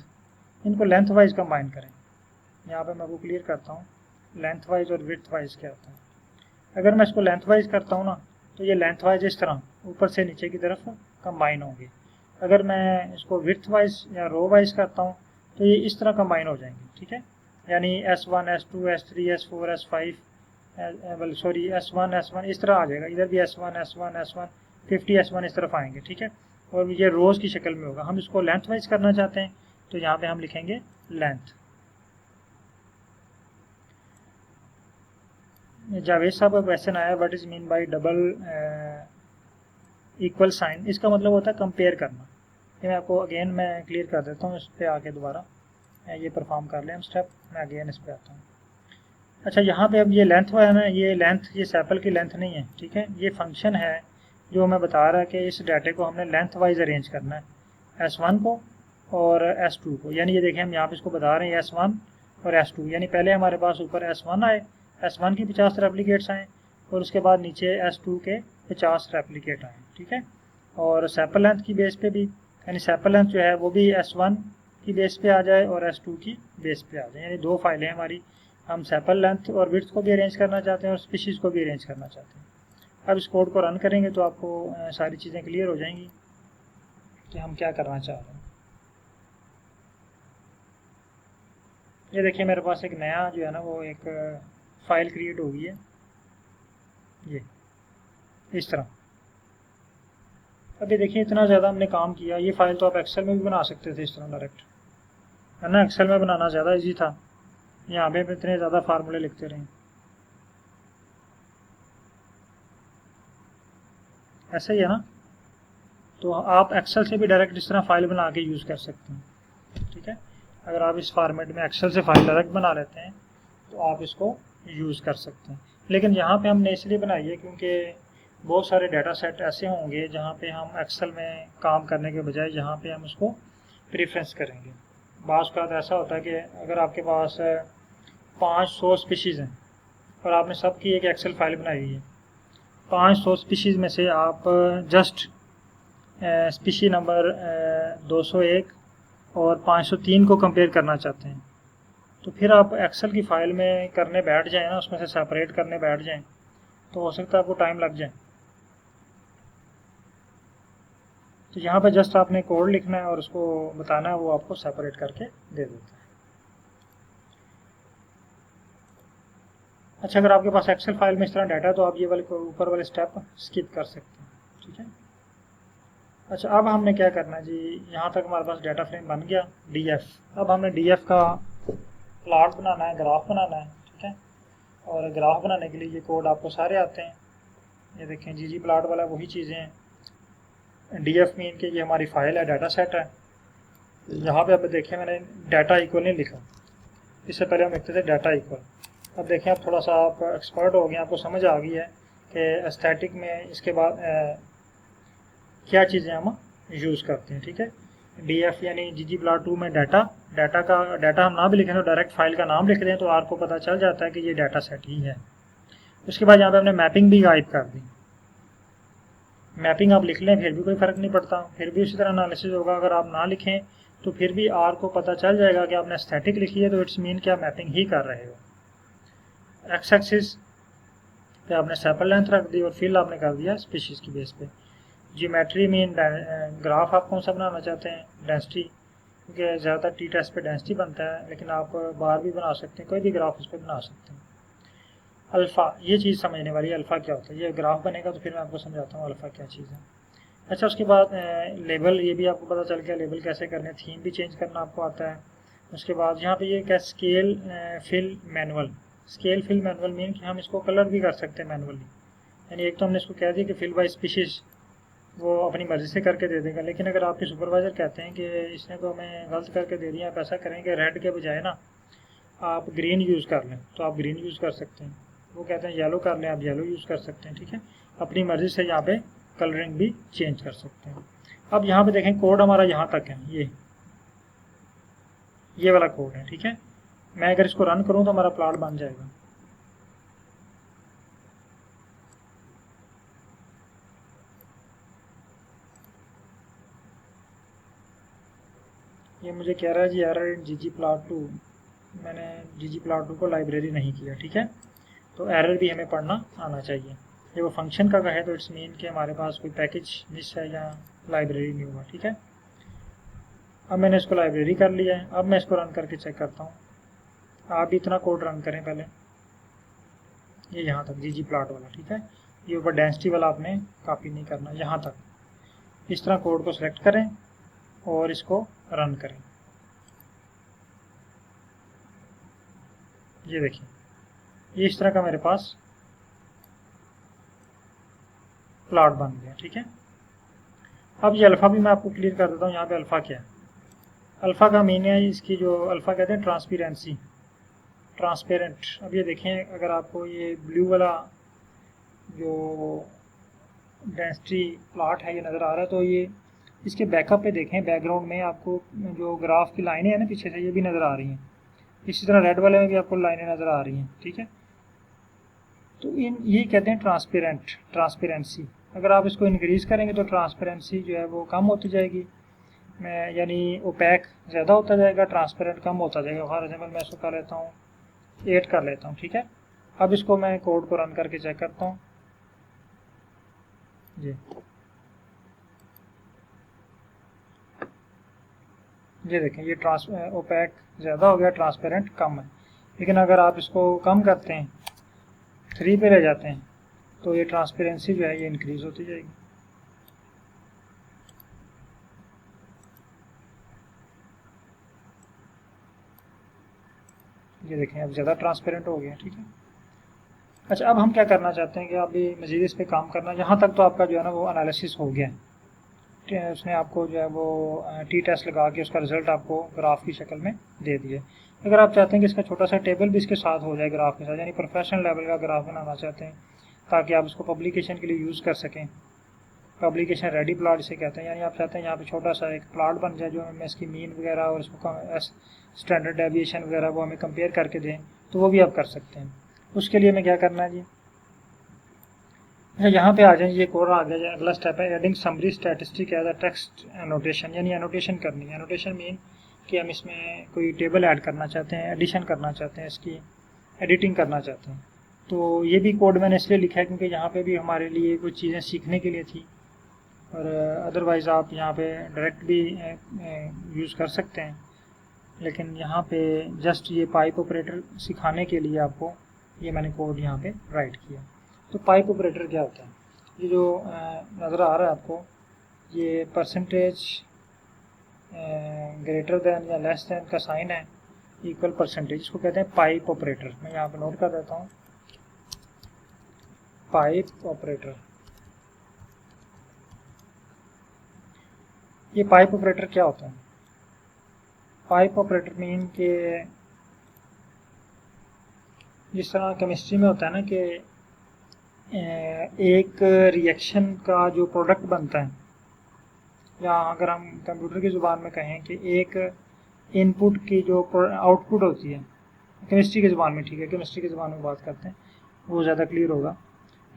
इनको लेंथ वाइज कंबाइन करें। यहाँ पे मैं वो क्लियर करता हूँ लेंथ वाइज और विड्थ वाइज क्या होता है। अगर मैं इसको लेंथ वाइज करता हूँ ना, तो ये लेंथ वाइज इस तरह ऊपर से नीचे की तरफ कंबाइन होंगे। अगर मैं इसको विड्थ वाइज या रो वाइज करता हूँ तो ये इस तरह कंबाइन हो जाएंगे, ठीक है। यानी S1 S2 S3 S4 S5 sorry S1 इस तरह आ जाएगा, इधर भी S1 S1 S1 50 S1 इस तरफ आएंगे, ठीक है। और ये रोज़ की शक्ल में होगा। हम इसको लेंथ वाइज करना चाहते हैं तो यहाँ पे हम लिखेंगे लेंथ। जावेद साहब का क्वेश्चन आया, what is mean by double equal sign. इसका मतलब होता है कंपेयर करना। ये मैं आपको अगेन मैं क्लियर कर देता हूँ, इस पर आके दोबारा ये परफॉर्म कर लें हम स्टेप, मैं अगेन इस पर आता हूँ। अच्छा, यहाँ पे अब ये लेंथ है ना, ये लेंथ ये सैपल की लेंथ नहीं है, ठीक है। ये फंक्शन है जो हमें बता रहा है कि इस डाटे को हमने लेंथ वाइज अरेंज करना है, S1 को और S2 को। यानी ये देखें हम यहाँ पे इसको बता रहे हैं S1 और S2, यानी पहले हमारे पास ऊपर S1 आए, S1 की 50 रेप्लिकेट्स आए और उसके बाद नीचे S2 के 50 रेप्लिकेट आए, ठीक है। और सैपल लेंथ की बेस पे भी, यानी सैपल लेंथ जो है वो भी S1 की बेस पे आ जाए और S2 की बेस पे आ जाए, यानी दो फाइलें हमारी। हम सैपल लेंथ और विड्थ को भी अरेंज करना चाहते हैं और स्पीशीज़ को भी अरेंज करना चाहते हैं। अब इस कोड को रन करेंगे तो आपको सारी चीज़ें क्लियर हो जाएंगी कि हम क्या करना चाह रहे हैं। ये देखिए मेरे पास एक नया जो है ना वो एक फाइल क्रिएट हो गई है, ये इस तरह। अभी देखिए इतना ज़्यादा हमने काम किया, ये फाइल तो आप एक्सेल में भी बना सकते थे इस तरह डायरेक्ट, है ना। एक्सेल में बनाना ज़्यादा ईजी था, यहाँ पे इतने ज़्यादा फार्मूले लिखते रहे। ऐसा ही है ना, तो आप एक्सेल से भी डायरेक्ट इस तरह फाइल बना के यूज़ कर सकते हैं, ठीक है। अगर आप इस फॉर्मेट में एक्सेल से फाइल डायरेक्ट बना लेते हैं तो आप इसको यूज़ कर सकते हैं। लेकिन यहाँ पे हमने इसलिए बनाई है क्योंकि बहुत सारे डाटा सेट ऐसे होंगे जहाँ पे हम एक्सेल में काम करने के बजाय यहाँ पे हम उसको प्रेफरेंस करेंगे। बाज़ का ऐसा होता है कि अगर आपके पास 500 स्पीशीज़ हैं और आपने सबकी एक एक्सेल फाइल बनाई हुई है, 500 स्पीशीज़ में से आप जस्ट स्पीशी नंबर 201 और 503 को कंपेयर करना चाहते हैं, तो फिर आप एक्सेल की फ़ाइल में करने बैठ जाएं ना, उसमें से सेपरेट करने बैठ जाएं तो हो सकता है आपको टाइम लग जाए। तो यहाँ पे जस्ट आपने कोड लिखना है और उसको बताना है, वो आपको सेपरेट करके दे देता है। अच्छा, अगर आपके पास एक्सेल फाइल में इस तरह डाटा है तो आप ये वाले ऊपर वाले स्टेप स्किप कर सकते हैं, ठीक है। अच्छा, अब हमने क्या करना है जी, यहाँ तक हमारे पास डाटा फ्रेम बन गया DF। अब हमने DF का प्लॉट बनाना है, ग्राफ बनाना है, ठीक है। और ग्राफ बनाने के लिए ये कोड आपको सारे आते हैं। ये देखें GG प्लॉट वाला वही चीज़ें हैं। DF मीन के ये हमारी फाइल है, डाटा सेट है। यहाँ पे अब देखें मैंने डाटा इक्वल नहीं लिखा, इससे पहले हम लिखते थे डाटा इक्वल। अब देखें आप थोड़ा सा आप एक्सपर्ट हो गए, आपको समझ आ गई है कि एस्थेटिक में इसके बाद क्या चीज़ें हम यूज़ करते हैं, ठीक है। DF यानी ggplot2 में डाटा हम ना भी लिखें तो डायरेक्ट फाइल का नाम लिख दें तो आर को पता चल जाता है कि ये डाटा सेट ही है। उसके बाद यहाँ पे हमने मैपिंग भी गायब कर दी। मैपिंग आप लिख लें फिर भी कोई फ़र्क नहीं पड़ता, फिर भी उसी तरह एनालिसिस होगा। अगर आप ना लिखें तो फिर भी आर को पता चल जाएगा कि आपने स्टैटिक लिखी है तो इट्स मीन कि आप मैपिंग ही कर रहे हो। एक्स एक्सिस पे आपने सैंपल लेंथ रख दी और फिल आपने कर दिया स्पीशीज़ की बेस पे। जियोमेट्री मीन ग्राफ आप कौन सा बनाना चाहते हैं, डेंसिटी, क्योंकि ज़्यादातर टी टेस्ट पे डेंसिटी बनता है, लेकिन आप बार भी बना सकते हैं, कोई भी ग्राफ उस पर बना सकते हैं। अल्फ़ा, ये चीज़ समझने वाली है, अल्फ़ा क्या होता है। ये ग्राफ बनेगा तो फिर मैं आपको समझाता हूँ अल्फ़ा क्या चीज़ है। अच्छा, उसके बाद लेबल, ये भी आपको पता चल गया लेबल कैसे करने, थीम भी चेंज करना आपको आता है। उसके बाद यहाँ पे ये क्या, scale fill manual. Scale fill manual mean कि हम इसको कलर भी कर सकते हैं मैनुअली। यानी एक तो हमने इसको कह दिया कि फिल बाय स्पीशीज़ वो अपनी मर्ज़ी से करके दे देगा, लेकिन अगर आपके सुपरवाइज़र कहते हैं कि इसने तो हमें गलत करके दे दिया, आप ऐसा करें कि रेड के बजाय ना आप ग्रीन यूज़ कर लें, तो आप ग्रीन यूज़ कर सकते हैं। वो कहते हैं येलो कर लें, आप येलो यूज़ कर सकते हैं, ठीक है। अपनी मर्ज़ी से यहाँ पे कलरिंग भी चेंज कर सकते हैं। अब यहाँ पे देखें कोड हमारा यहाँ तक है, ये वाला कोड है, ठीक है। मैं अगर इसको रन करूँ तो हमारा प्लॉट बन जाएगा। ये मुझे कह रहा है जी एरर इन ggplot2, मैंने ggplot2 को लाइब्रेरी नहीं किया, ठीक है। तो एरर भी हमें पढ़ना आना चाहिए। ये वो फंक्शन का है तो इट्स मीन कि हमारे पास कोई पैकेज मिस है या लाइब्रेरी नहीं हुआ, ठीक है। अब मैंने इसको लाइब्रेरी कर लिया है। अब मैं इसको रन करके चेक करता हूँ। आप भी इतना कोड रन करें पहले, ये यहाँ तक ggplot वाला, ठीक है। ये ऊपर डेंसिटी वाला आपने कॉपी नहीं करना, यहाँ तक इस तरह कोड को सिलेक्ट करें और इसको रन करें। ये देखिए, ये इस तरह का मेरे पास प्लॉट बन गया, ठीक है। अब ये अल्फ़ा भी मैं आपको क्लियर कर देता हूँ। यहाँ पे अल्फ़ा क्या है। अल्फ़ा का मीन है इसकी, जो अल्फ़ा कहते हैं ट्रांसपेरेंसी, ट्रांसपेरेंट। अब ये देखें, अगर आपको ये ब्लू वाला जो डेंसिटी प्लॉट है ये नज़र आ रहा है, तो ये इसके बैकअप पे देखें, बैकग्राउंड में आपको जो ग्राफ की लाइनें हैं ना पीछे से, ये भी नज़र आ रही हैं। इसी तरह रेड वाले में भी आपको लाइनें नज़र आ रही हैं, ठीक है। तो ये कहते हैं ट्रांसपेरेंसी। अगर आप इसको इंक्रीज़ करेंगे तो ट्रांसपेरेंसी जो है वो कम होती जाएगी, यानी ओपैक ज़्यादा होता जाएगा, ट्रांसपेरेंट कम होता जाएगा। फॉर एग्जाम्पल मैं इसको कर लेता हूँ 8 कर लेता हूँ, ठीक है। अब इसको मैं कोड को रन करके चेक करता हूँ जी। ये देखें, ये ओपैक ज़्यादा हो गया, ट्रांसपेरेंट कम है। लेकिन अगर आप इसको कम करते हैं, 3 पे ले जाते हैं, तो ये ट्रांसपेरेंसी जो है ये इंक्रीज़ होती जाएगी। ये देखें, अब ज़्यादा ट्रांसपेरेंट हो गया, ठीक है। अच्छा, अब हम क्या करना चाहते हैं कि अभी मज़ीद इस पर काम करना। यहाँ तक तो आपका जो है ना वो एनालिसिस हो गया है। उसने आपको जो है वो टी टेस्ट लगा के उसका रिज़ल्ट आपको ग्राफ की शक्ल में दे दिया। अगर आप चाहते हैं कि इसका छोटा सा टेबल भी इसके साथ हो जाए ग्राफ के साथ, यानी प्रोफेशनल लेवल का ग्राफ बनाना चाहते हैं ताकि आप इसको पब्लिकेशन के लिए यूज़ कर सकें, पब्लिकेशन रेडी प्लॉट इसे कहते हैं। यानी आप चाहते हैं यहाँ पे छोटा सा एक प्लॉट बन जाए जो हमें इसकी मीन वगैरह और इसको स्टैंडर्ड डेविएशन वगैरह वो हमें कंपेयर करके दें, तो वो भी आप कर सकते हैं। उसके लिए हमें क्या करना है जी, यहाँ पे आ जाए, ये कोड आ गया। अगला स्टेप है adding summary statistic as a text annotation, यानी एनोटेशन करनी है। एनोटेशन मीन कि हम इसमें कोई टेबल ऐड करना चाहते हैं, एडिशन करना चाहते हैं, इसकी एडिटिंग करना चाहते हैं। तो ये भी कोड मैंने इसलिए लिखा है क्योंकि यहाँ पे भी हमारे लिए कुछ चीज़ें सीखने के लिए थी, और अदरवाइज़ आप यहाँ पे डायरेक्ट भी यूज़ कर सकते हैं। लेकिन यहाँ पे जस्ट ये पाइप ऑपरेटर सिखाने के लिए आपको ये मैंने कोड यहाँ पे राइट किया। तो पाइप ऑपरेटर क्या होता है, ये जो नज़र आ रहा है आपको, ये परसेंटेज ग्रेटर दैन या लेस दैन का साइन है, इक्वल परसेंटेज, इसको कहते हैं पाइप ऑपरेटर। मैं यहाँ पे नोट कर देता हूँ, पाइप ऑपरेटर। ये पाइप ऑपरेटर क्या होता है, पाइप ऑपरेटर मीन के जिस तरह केमिस्ट्री में होता है ना कि एक रिएक्शन का जो प्रोडक्ट बनता है या अगर हम कंप्यूटर की ज़ुबान में कहें कि एक इनपुट की जो आउटपुट होती है, केमिस्ट्री की ज़ुबान में, ठीक है, केमिस्ट्री की ज़ुबान में बात करते हैं, वो ज़्यादा क्लियर होगा।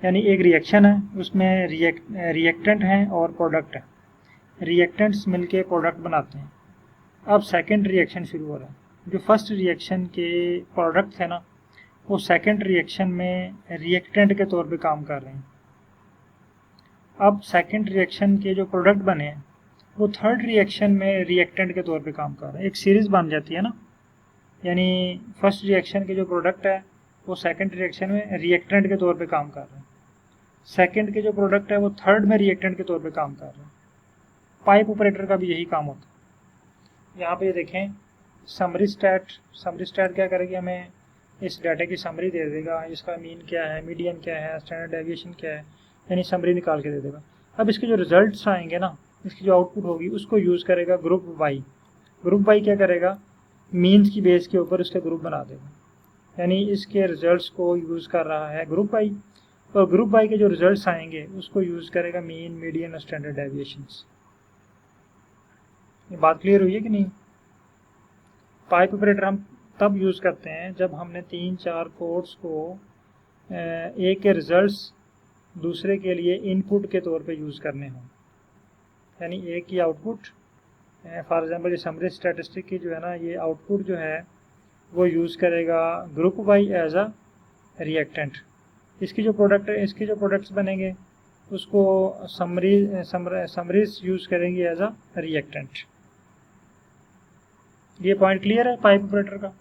यानी एक रिएक्शन है, उसमें रिएक्टेंट हैं और प्रोडक्ट है, रिएक्टेंट्स मिलके प्रोडक्ट बनाते हैं। अब सेकंड रिएक्शन शुरू हो रहा है। जो फर्स्ट रिएक्शन के प्रोडक्ट थे ना, वो सेकंड रिएक्शन में रिएक्टेंट के तौर पे काम कर रहे हैं। अब सेकंड रिएक्शन के जो प्रोडक्ट बने हैं वो थर्ड रिएक्शन में रिएक्टेंट के तौर पे काम कर रहे हैं। एक सीरीज बन जाती है ना, यानी फर्स्ट रिएक्शन के जो प्रोडक्ट है वो सेकंड रिएक्शन में रिएक्टेंट के तौर पे काम कर रहे हैं, सेकंड के जो प्रोडक्ट है वो थर्ड में रिएक्टेंट के तौर पे काम कर रहे हैं। पाइप ऑपरेटर का भी यही काम होता है। यहाँ पे ये देखें समरी स्टैट क्या करेगी, हमें इस डाटा की समरी दे देगा, इसका मीन क्या है, मीडियन क्या है, स्टैंडर्ड डेविएशन क्या है, यानी समरी निकाल के दे देगा। अब इसके जो रिजल्ट्स आएंगे ना, इसकी जो आउटपुट होगी उसको यूज़ करेगा ग्रुप वाई। ग्रुप वाई क्या करेगा, मीन्स की बेस के ऊपर उसके ग्रुप बना देगा, यानी इसके रिजल्ट्स को यूज़ कर रहा है ग्रुप वाई, और ग्रुप वाई के जो रिजल्ट्स आएंगे उसको यूज़ करेगा मीन, मीडियन और स्टैंडर्ड डेविएशंस। ये बात क्लियर हुई है कि नहीं? पाइप ऑपरेटर हम तब यूज़ करते हैं जब हमने 3-4 कोड्स को एक के रिजल्ट्स दूसरे के लिए इनपुट के तौर पे यूज़ करने हों, यानी एक की आउटपुट, फॉर एग्जांपल ये समरी स्टैटिस्टिक की जो है ना, ये आउटपुट जो है वो यूज़ करेगा group Y as a reactant. इसकी जो प्रोडक्ट है, इसके जो प्रोडक्ट्स बनेंगे उसको समरीज यूज़ करेंगी एज अ रिएक्टेंट। ये पॉइंट क्लियर है पाइप ऑपरेटर का?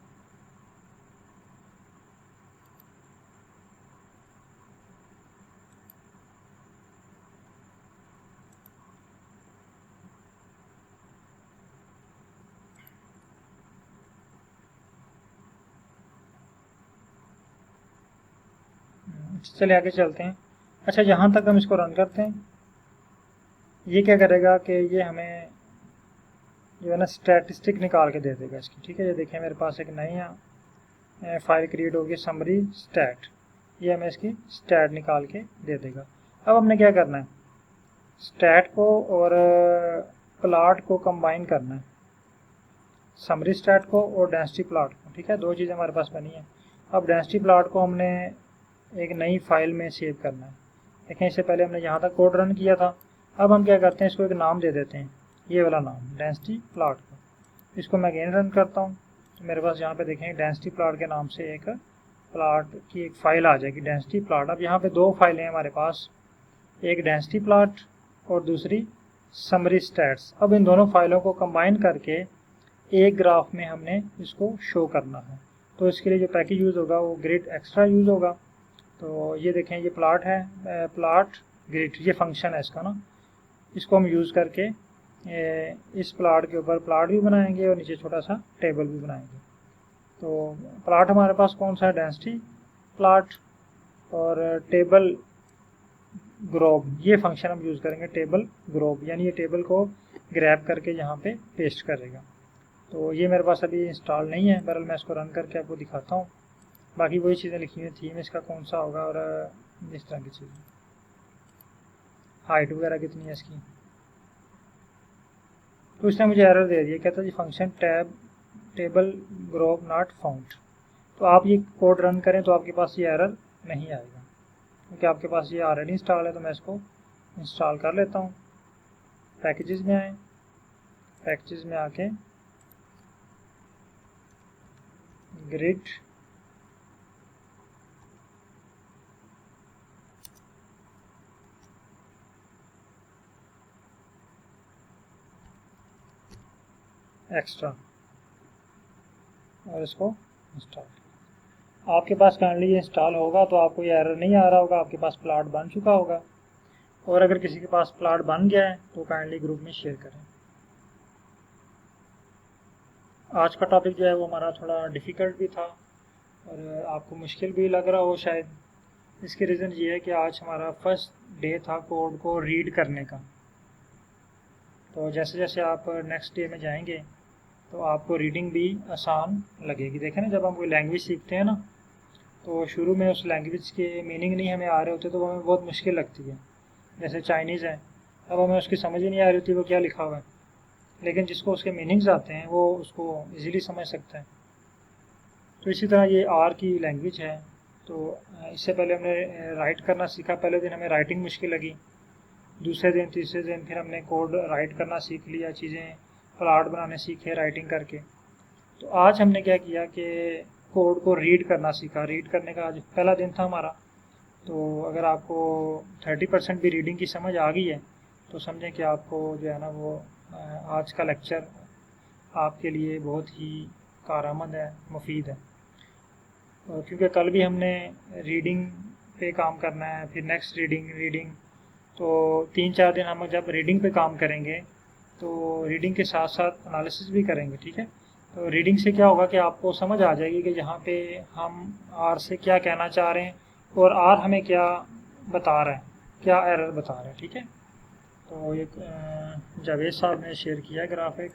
चलिए आगे चलते हैं। अच्छा, यहाँ तक हम इसको रन करते हैं। ये क्या करेगा कि ये हमें जो है ना स्टैटिस्टिक निकाल के दे देगा इसकी, ठीक है। ये देखिए मेरे पास एक नई फाइल क्रिएट होगी समरी स्टैट, ये हमें इसकी स्टैट निकाल के दे देगा। अब हमने क्या करना है, स्टैट को और प्लॉट को कंबाइन करना है, समरी स्टैट को और डेंसिटी प्लॉट को, ठीक है। दो चीज़ें हमारे पास बनी है। अब डेंसिटी प्लॉट को हमने एक नई फाइल में सेव करना है। देखें, इससे पहले हमने यहाँ तक कोड रन किया था। अब हम क्या करते हैं, इसको एक नाम दे देते हैं, ये वाला नाम डेंसिटी प्लॉट को। इसको मैं अगेन रन करता हूँ तो मेरे पास यहाँ पे देखें डेंसिटी प्लॉट के नाम से एक प्लॉट की एक फ़ाइल आ जाएगी, डेंसिटी प्लॉट। अब यहाँ पे दो फाइलें हैं हमारे पास, एक डेंसिटी प्लॉट और दूसरी समरी स्टैट्स। अब इन दोनों फाइलों को कंबाइन करके एक ग्राफ में हमने इसको शो करना है। तो इसके लिए जो पैकेज यूज़ होगा वो ग्रिड एक्स्ट्रा यूज़ होगा। तो ये देखें, ये प्लॉट है, प्लॉट ग्रिड, ये फंक्शन है इसका ना। इसको हम यूज़ करके इस प्लॉट के ऊपर प्लॉट भी बनाएंगे और नीचे छोटा सा टेबल भी बनाएंगे। तो प्लॉट हमारे पास कौन सा है, डेंसिटी प्लॉट, और टेबल ग्रोब, ये फंक्शन हम यूज़ करेंगे टेबल ग्रोब, यानी ये टेबल को ग्रैब करके यहाँ पे पेस्ट करेगा। तो ये मेरे पास अभी इंस्टॉल नहीं है, बहरहाल मैं इसको रन करके आपको दिखाता हूँ। बाकी वही चीज़ें लिखी हुई, थीम इसका कौन सा होगा और इस तरह की चीज़ें, हाइट वगैरह कितनी है इसकी। तो इसने मुझे एरर दे दिया, कहता है जी फंक्शन टेबल ग्रोब नॉट फाउंड। तो आप ये कोड रन करें तो आपके पास ये एरर नहीं आएगा, क्योंकि आपके पास ये ऑलरेडी इंस्टॉल है। तो मैं इसको इंस्टॉल कर लेता हूँ। पैकेजेस में आए, पैकेजेस में आके ग्रिड एक्स्ट्रा और इसको इंस्टॉल। आपके पास काइंडली ये इंस्टॉल होगा तो आपको ये एरर नहीं आ रहा होगा, आपके पास प्लॉट बन चुका होगा। और अगर किसी के पास प्लॉट बन गया है तो काइंडली ग्रुप में शेयर करें। आज का टॉपिक जो है वो हमारा थोड़ा डिफ़िकल्ट भी था और आपको मुश्किल भी लग रहा हो शायद। इसके रीज़न ये है कि आज हमारा फर्स्ट डे था कोड को रीड करने का। तो जैसे जैसे आप नेक्स्ट डे में जाएंगे तो आपको रीडिंग भी आसान लगेगी। देखें ना, जब हम कोई लैंग्वेज सीखते हैं ना, तो शुरू में उस लैंग्वेज के मीनिंग नहीं हमें आ रहे होते तो हमें बहुत मुश्किल लगती है। जैसे चाइनीज़ है, अब हमें उसकी समझ ही नहीं आ रही होती वो क्या लिखा हुआ है, लेकिन जिसको उसके मीनिंग्स आते हैं वो उसको इजीली समझ सकता है। तो इसी तरह ये आर की लैंग्वेज है। तो इससे पहले हमने राइट करना सीखा। पहले दिन हमें राइटिंग मुश्किल लगी, दूसरे दिन तीसरे दिन फिर हमने कोड राइट करना सीख लिया, चीज़ें प्लॉट बनाने सीखे राइटिंग करके। तो आज हमने क्या किया कि कोड को रीड करना सीखा। रीड करने का आज पहला दिन था हमारा। तो अगर आपको 30% भी रीडिंग की समझ आ गई है तो समझें कि आपको जो है ना वो आज का लेक्चर आपके लिए बहुत ही कारआमद है, मुफीद है। क्योंकि कल भी हमने रीडिंग पे काम करना है, फिर नेक्स्ट रीडिंग। तो 3-4 दिन हम जब रीडिंग पे काम करेंगे तो रीडिंग के साथ साथ एनालिसिस भी करेंगे, ठीक है। तो रीडिंग से क्या होगा कि आपको समझ आ जाएगी कि यहाँ पे हम आर से क्या कहना चाह रहे हैं और आर हमें क्या बता रहा है, क्या एरर बता रहा है, ठीक है। तो एक जावेद साहब ने शेयर किया है ग्राफिक।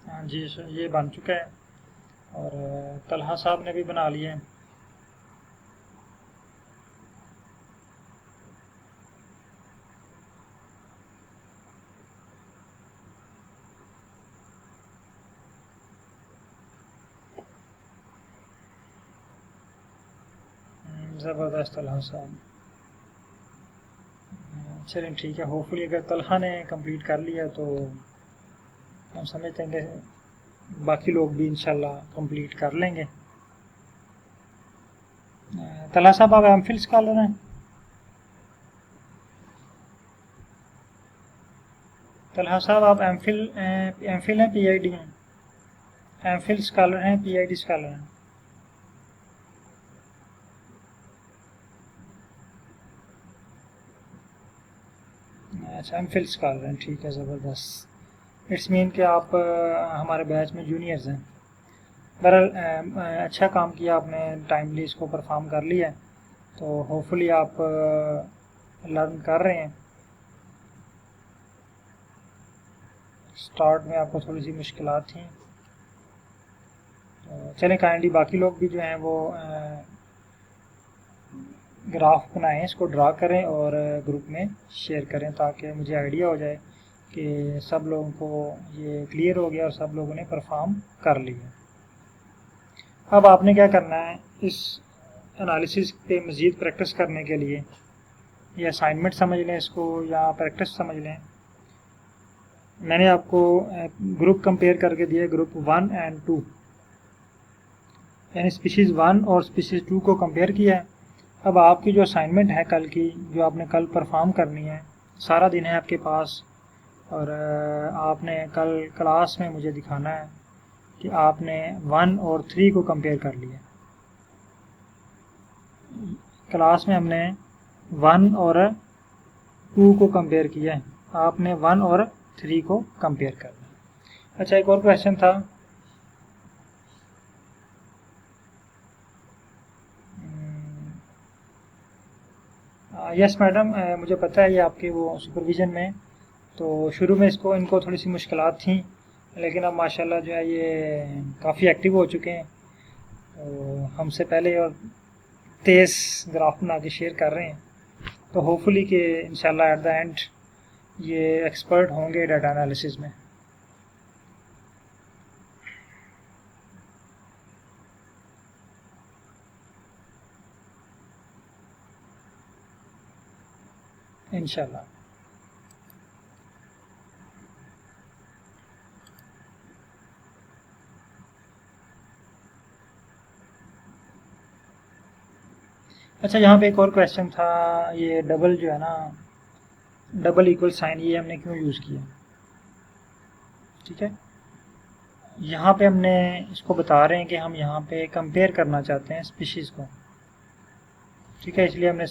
हाँ जी, ये बन चुका है और तलहा साहब ने भी बना लिया है। ज़बरदस्त तलहा साहब। चलें ठीक है, होपफुली अगर तलहा ने कंप्लीट कर लिया तो हम समझते हैं कि बाकी लोग भी इंशाल्लाह कंप्लीट कर लेंगे। तलहा साहब आप एमफिल स्कॉलर हैं? तलहा साहब आप एमफिल हैं पीआईडी हैं? एमफिल स्कॉलर हैं, पीआईडी स्कॉलर हैं? अच्छा, एमफिल स्कॉलर हैं, ठीक है, ज़बरदस्त। इट्स मीन कि आप हमारे बैच में जूनियर्स हैं। बहरहाल अच्छा काम किया आपने, टाइमली इसको परफॉर्म कर लिया है। तो होपफुली आप लर्न कर रहे हैं। स्टार्ट में आपको थोड़ी सी मुश्किलात थी। तो चलें, काइंडली बाकी लोग भी जो हैं वो ग्राफ बनाएं, इसको ड्रा करें और ग्रुप में शेयर करें ताकि मुझे आइडिया हो जाए कि सब लोगों को ये क्लियर हो गया और सब लोगों ने परफॉर्म कर लिया। अब आपने क्या करना है, इस एनालिसिस पे मज़ीद प्रैक्टिस करने के लिए, या असाइनमेंट समझ लें इसको या प्रैक्टिस समझ लें, मैंने आपको ग्रुप कंपेयर करके दिया है, ग्रुप 1 और 2, यानी स्पीशीज़ 1 और स्पीशीज़ 2 को कंपेयर किया है। अब आपकी जो असाइनमेंट है कल की, जो आपने कल परफॉर्म करनी है, सारा दिन है आपके पास और आपने कल क्लास में मुझे दिखाना है कि आपने 1 और 3 को कंपेयर कर लिया। क्लास में हमने 1 और 2 को कंपेयर किया है, आपने 1 और 3 को कंपेयर करना है। अच्छा, एक और क्वेश्चन था, यस मैडम, मुझे पता है ये आपके वो सुपरविज़न में, तो शुरू में इनको थोड़ी सी मुश्किलात थी, लेकिन अब माशाल्लाह जो है ये काफ़ी एक्टिव हो चुके हैं। तो हमसे पहले और तेज़ ग्राफ बना के शेयर कर रहे हैं। तो होपफुली कि इंशाल्लाह एट द एंड ये एक्सपर्ट होंगे डाटा एनालिसिस में। इंशाल्लाह। अच्छा, यहाँ पे एक और क्वेश्चन था, ये डबल जो है ना, डबल इक्वल साइन, ये हमने क्यों यूज़ किया, ठीक है। यहाँ पे हमने इसको बता रहे हैं कि हम यहाँ पे कंपेयर करना चाहते हैं स्पीशीज़ को, ठीक है, इसलिए हमने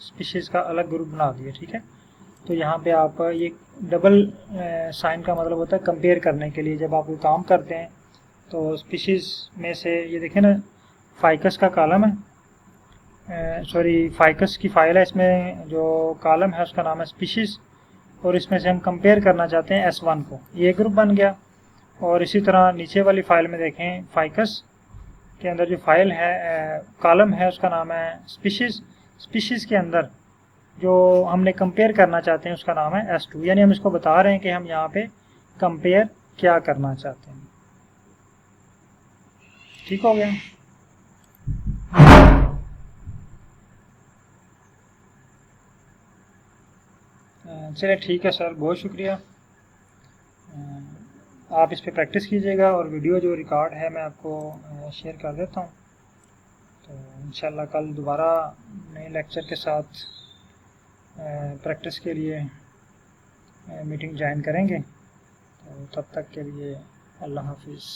स्पीशीज़ का अलग ग्रुप बना दिया, ठीक है। तो यहाँ पे आप ये डबल साइन का मतलब होता है कंपेयर करने के लिए। जब आप कोई काम करते हैं तो स्पीशीज़ में से ये देखें ना, फाइकस का कॉलम है, सॉरी फाइकस की फ़ाइल है, इसमें जो कॉलम है उसका नाम है स्पीशीज़, और इसमें से हम कंपेयर करना चाहते हैं S1 को, ये ग्रुप बन गया। और इसी तरह नीचे वाली फ़ाइल में देखें, फाइकस के अंदर जो फाइल है, कॉलम है, उसका नाम है स्पीशीज़। स्पीशीज़ के अंदर जो हमने कंपेयर करना चाहते हैं उसका नाम है S2, यानी हम इसको बता रहे हैं कि हम यहाँ पे कंपेयर क्या करना चाहते हैं। ठीक हो गया। चलिए ठीक है सर, बहुत शुक्रिया। आप इस पर प्रैक्टिस कीजिएगा और वीडियो जो रिकॉर्ड है मैं आपको शेयर कर देता हूँ। तो इंशाल्लाह कल दोबारा नए लेक्चर के साथ प्रैक्टिस के लिए मीटिंग ज्वाइन करेंगे। तो तब तक के लिए अल्लाह हाफिज़।